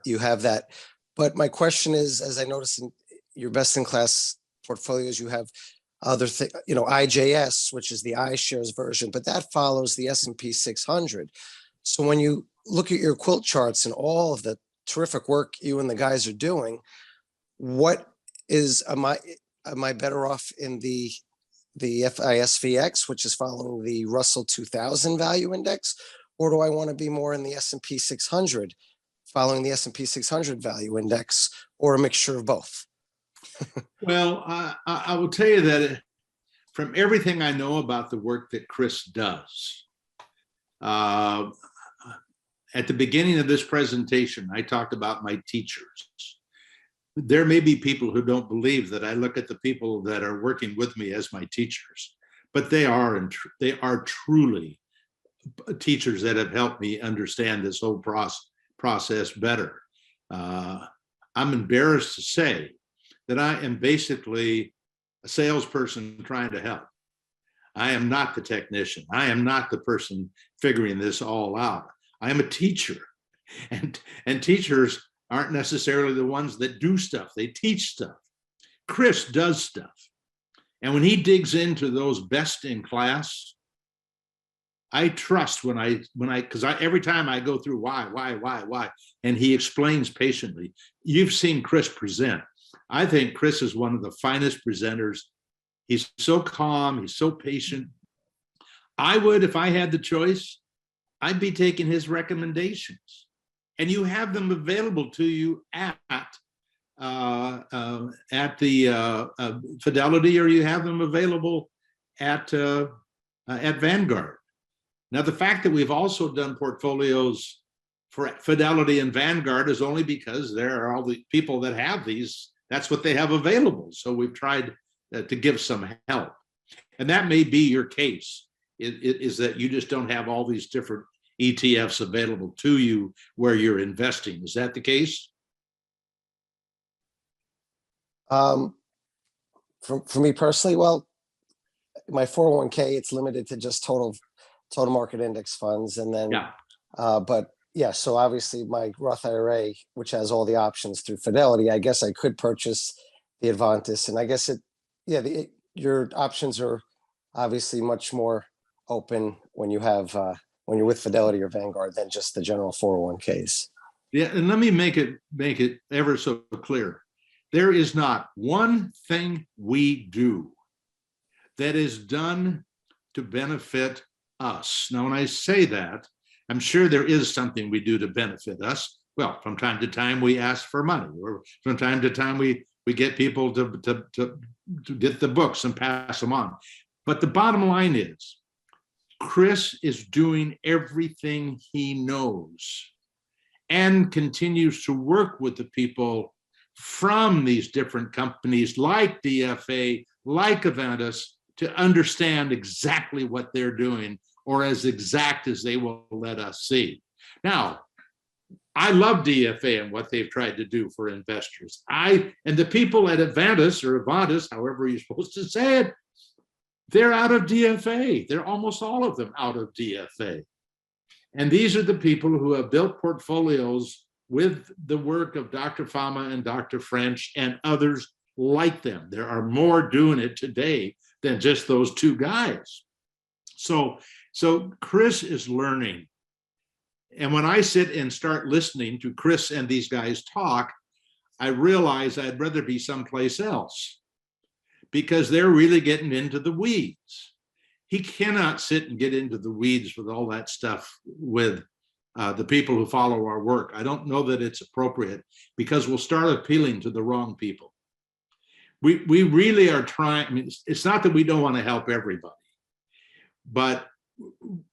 you have that. But my question is, as I noticed in your best in class portfolios, you have other things, IJS, which is the iShares version, but that follows the S&P 600. So when you look at your quilt charts and all of the terrific work you and the guys are doing, am I better off in the FISVX, which is following the Russell 2000 value index, or do I want to be more in the S&P 600, following the S&P 600 value index, or a mixture of both? Well, I will tell you that from everything I know about the work that Chris does, at the beginning of this presentation, I talked about my teachers. There may be people who don't believe that I look at the people that are working with me as my teachers, but they are truly teachers that have helped me understand this whole process better. I'm embarrassed to say that I am basically a salesperson trying to help. I am not the technician. I am not the person figuring this all out. I am a teacher, and teachers aren't necessarily the ones that do stuff. They teach stuff. Chris does stuff. And when he digs into those best in class, I trust because every time I go through why, and he explains patiently. You've seen Chris present. I think Chris is one of the finest presenters. He's so calm, he's so patient. I would, if I had the choice, I'd be taking his recommendations. And you have them available to you at the Fidelity, or you have them available at Vanguard. Now, the fact that we've also done portfolios for Fidelity and Vanguard is only because there are all the people that have these. That's what they have available. So we've tried to give some help. And that may be your case, is that you just don't have all these different ETFs available to you where you're investing. Is that the case? For me personally, well, my 401k, it's limited to just total market index funds. And then, but yeah, so obviously my Roth IRA, which has all the options through Fidelity, I guess I could purchase the Advantis, and I guess your options are obviously much more open when you have, when you're with Fidelity or Vanguard than just the general 401ks. Yeah, and let me make it ever so clear. There is not one thing we do that is done to benefit us. Now, when I say that, I'm sure there is something we do to benefit us. Well, from time to time, we ask for money, or from time to time, we get people to get the books and pass them on. But the bottom line is, Chris is doing everything he knows and continues to work with the people from these different companies like DFA, like Avantis, to understand exactly what they're doing, or as exact as they will let us see. Now, I love DFA and what they've tried to do for investors. And the people at Avantis, however you're supposed to say it, they're out of DFA. They're almost all of them out of DFA. And these are the people who have built portfolios with the work of Dr. Fama and Dr. French and others like them. There are more doing it today than just those two guys. So Chris is learning. And when I sit and start listening to Chris and these guys talk, I realize I'd rather be someplace else, because they're really getting into the weeds. He cannot sit and get into the weeds with all that stuff with the people who follow our work. I don't know that it's appropriate, because we'll start appealing to the wrong people. We really are trying. I mean, it's not that we don't want to help everybody, but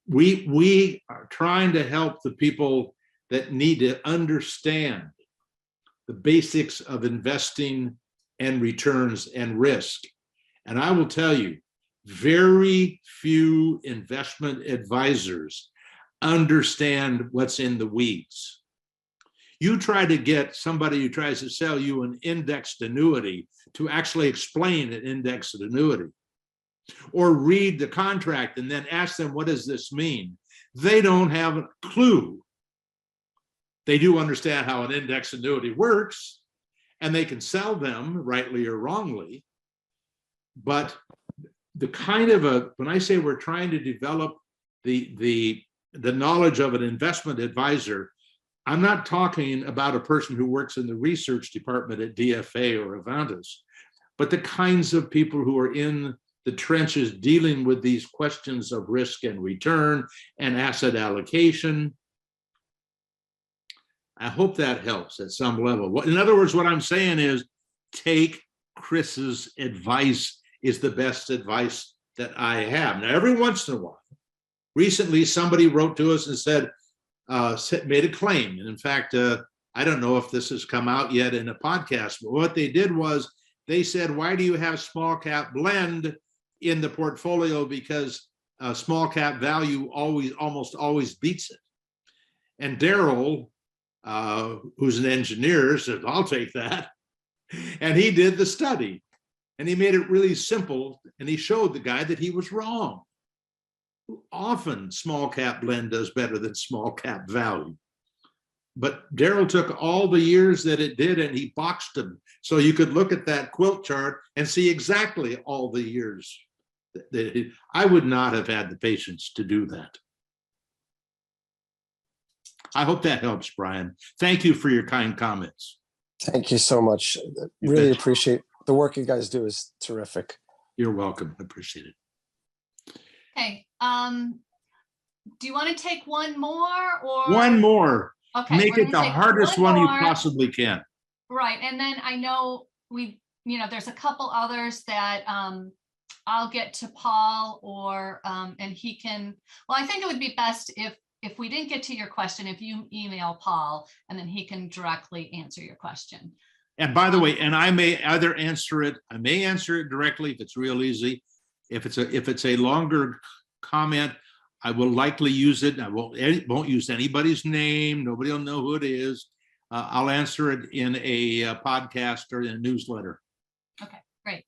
we are trying to help the people that need to understand the basics of investing and returns and risk. And I will tell you, very few investment advisors understand what's in the weeds. You try to get somebody who tries to sell you an indexed annuity to actually explain an indexed annuity, or read the contract and then ask them, what does this mean? They don't have a clue They do understand how an index annuity works, and they can sell them rightly or wrongly. But the kind of when I say we're trying to develop the knowledge of an investment advisor, I'm not talking about a person who works in the research department at DFA or Avantis, but the kinds of people who are in the trenches dealing with these questions of risk and return and asset allocation. I hope that helps at some level. In other words, what I'm saying is take Chris's advice is the best advice that I have. Now, every once in a while, recently somebody wrote to us and said, made a claim. And in fact, I don't know if this has come out yet in a podcast, but what they did was they said, why do you have small cap blend in the portfolio? Because small cap value almost always beats it. And Daryl, who's an engineer, said, I'll take that. And he did the study and he made it really simple. And he showed the guy that he was wrong. Often small cap blend does better than small cap value. But Daryl took all the years that it did and he boxed them. So you could look at that quilt chart and see exactly all the years. I would not have had the patience to do that. I hope that helps, Brian. Thank you for your kind comments. Thank you so much. Really appreciate the work you guys do is terrific. You're welcome. I appreciate it. Okay. Do you want to take one more or One more? Okay, Make we're it the gonna take hardest one you more. possibly can. Right, and then I know there's a couple others that I'll get to Paul or and he can. Well, I think it would be best if we didn't get to your question, if you email Paul and then he can directly answer your question. And by the way, and I may either answer it. I may answer it directly if it's real easy. If it's a longer comment, I will likely use it. I won't use anybody's name. Nobody will know who it is. I'll answer it in a podcast or in a newsletter. Okay, great.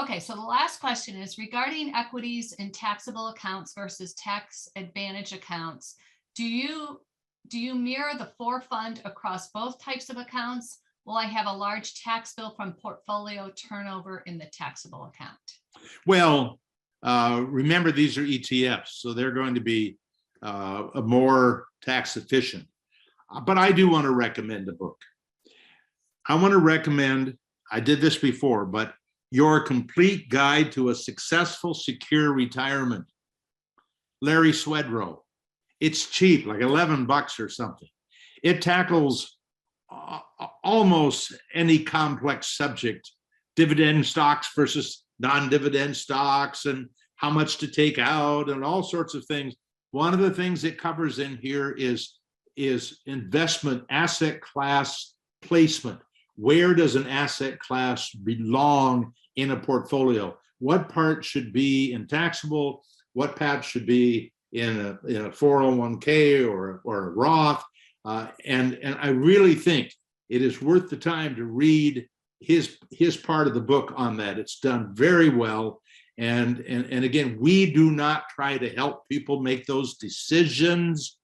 Okay, so the last question is regarding equities in taxable accounts versus tax advantage accounts. Do you mirror the fund across both types of accounts? Will I have a large tax bill from portfolio turnover in the taxable account? Well, remember, these are ETFs, so they're going to be more tax efficient. But I do want to recommend a book. I want to recommend, I did this before, but Your Complete Guide to a Successful Secure Retirement, Larry Swedroe. It's cheap, like $11 or something. It tackles almost any complex subject, dividend stocks versus non-dividend stocks and how much to take out and all sorts of things. One of the things it covers in here is investment asset class placement. Where does an asset class belong in a portfolio? What part should be in taxable? What part should be in a 401k or a Roth? And I really think it is worth the time to read his part of the book on that. It's done very well. And again, we do not try to help people make those decisions.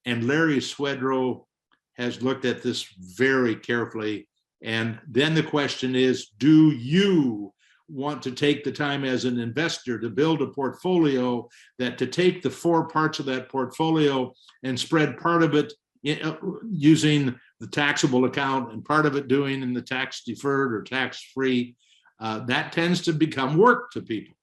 And Larry Swedroe has looked at this very carefully. And then the question is, do you want to take the time as an investor to build a portfolio that to take the four parts of that portfolio and spread part of it using the taxable account and part of it doing in the tax deferred or tax free? That tends to become work to people.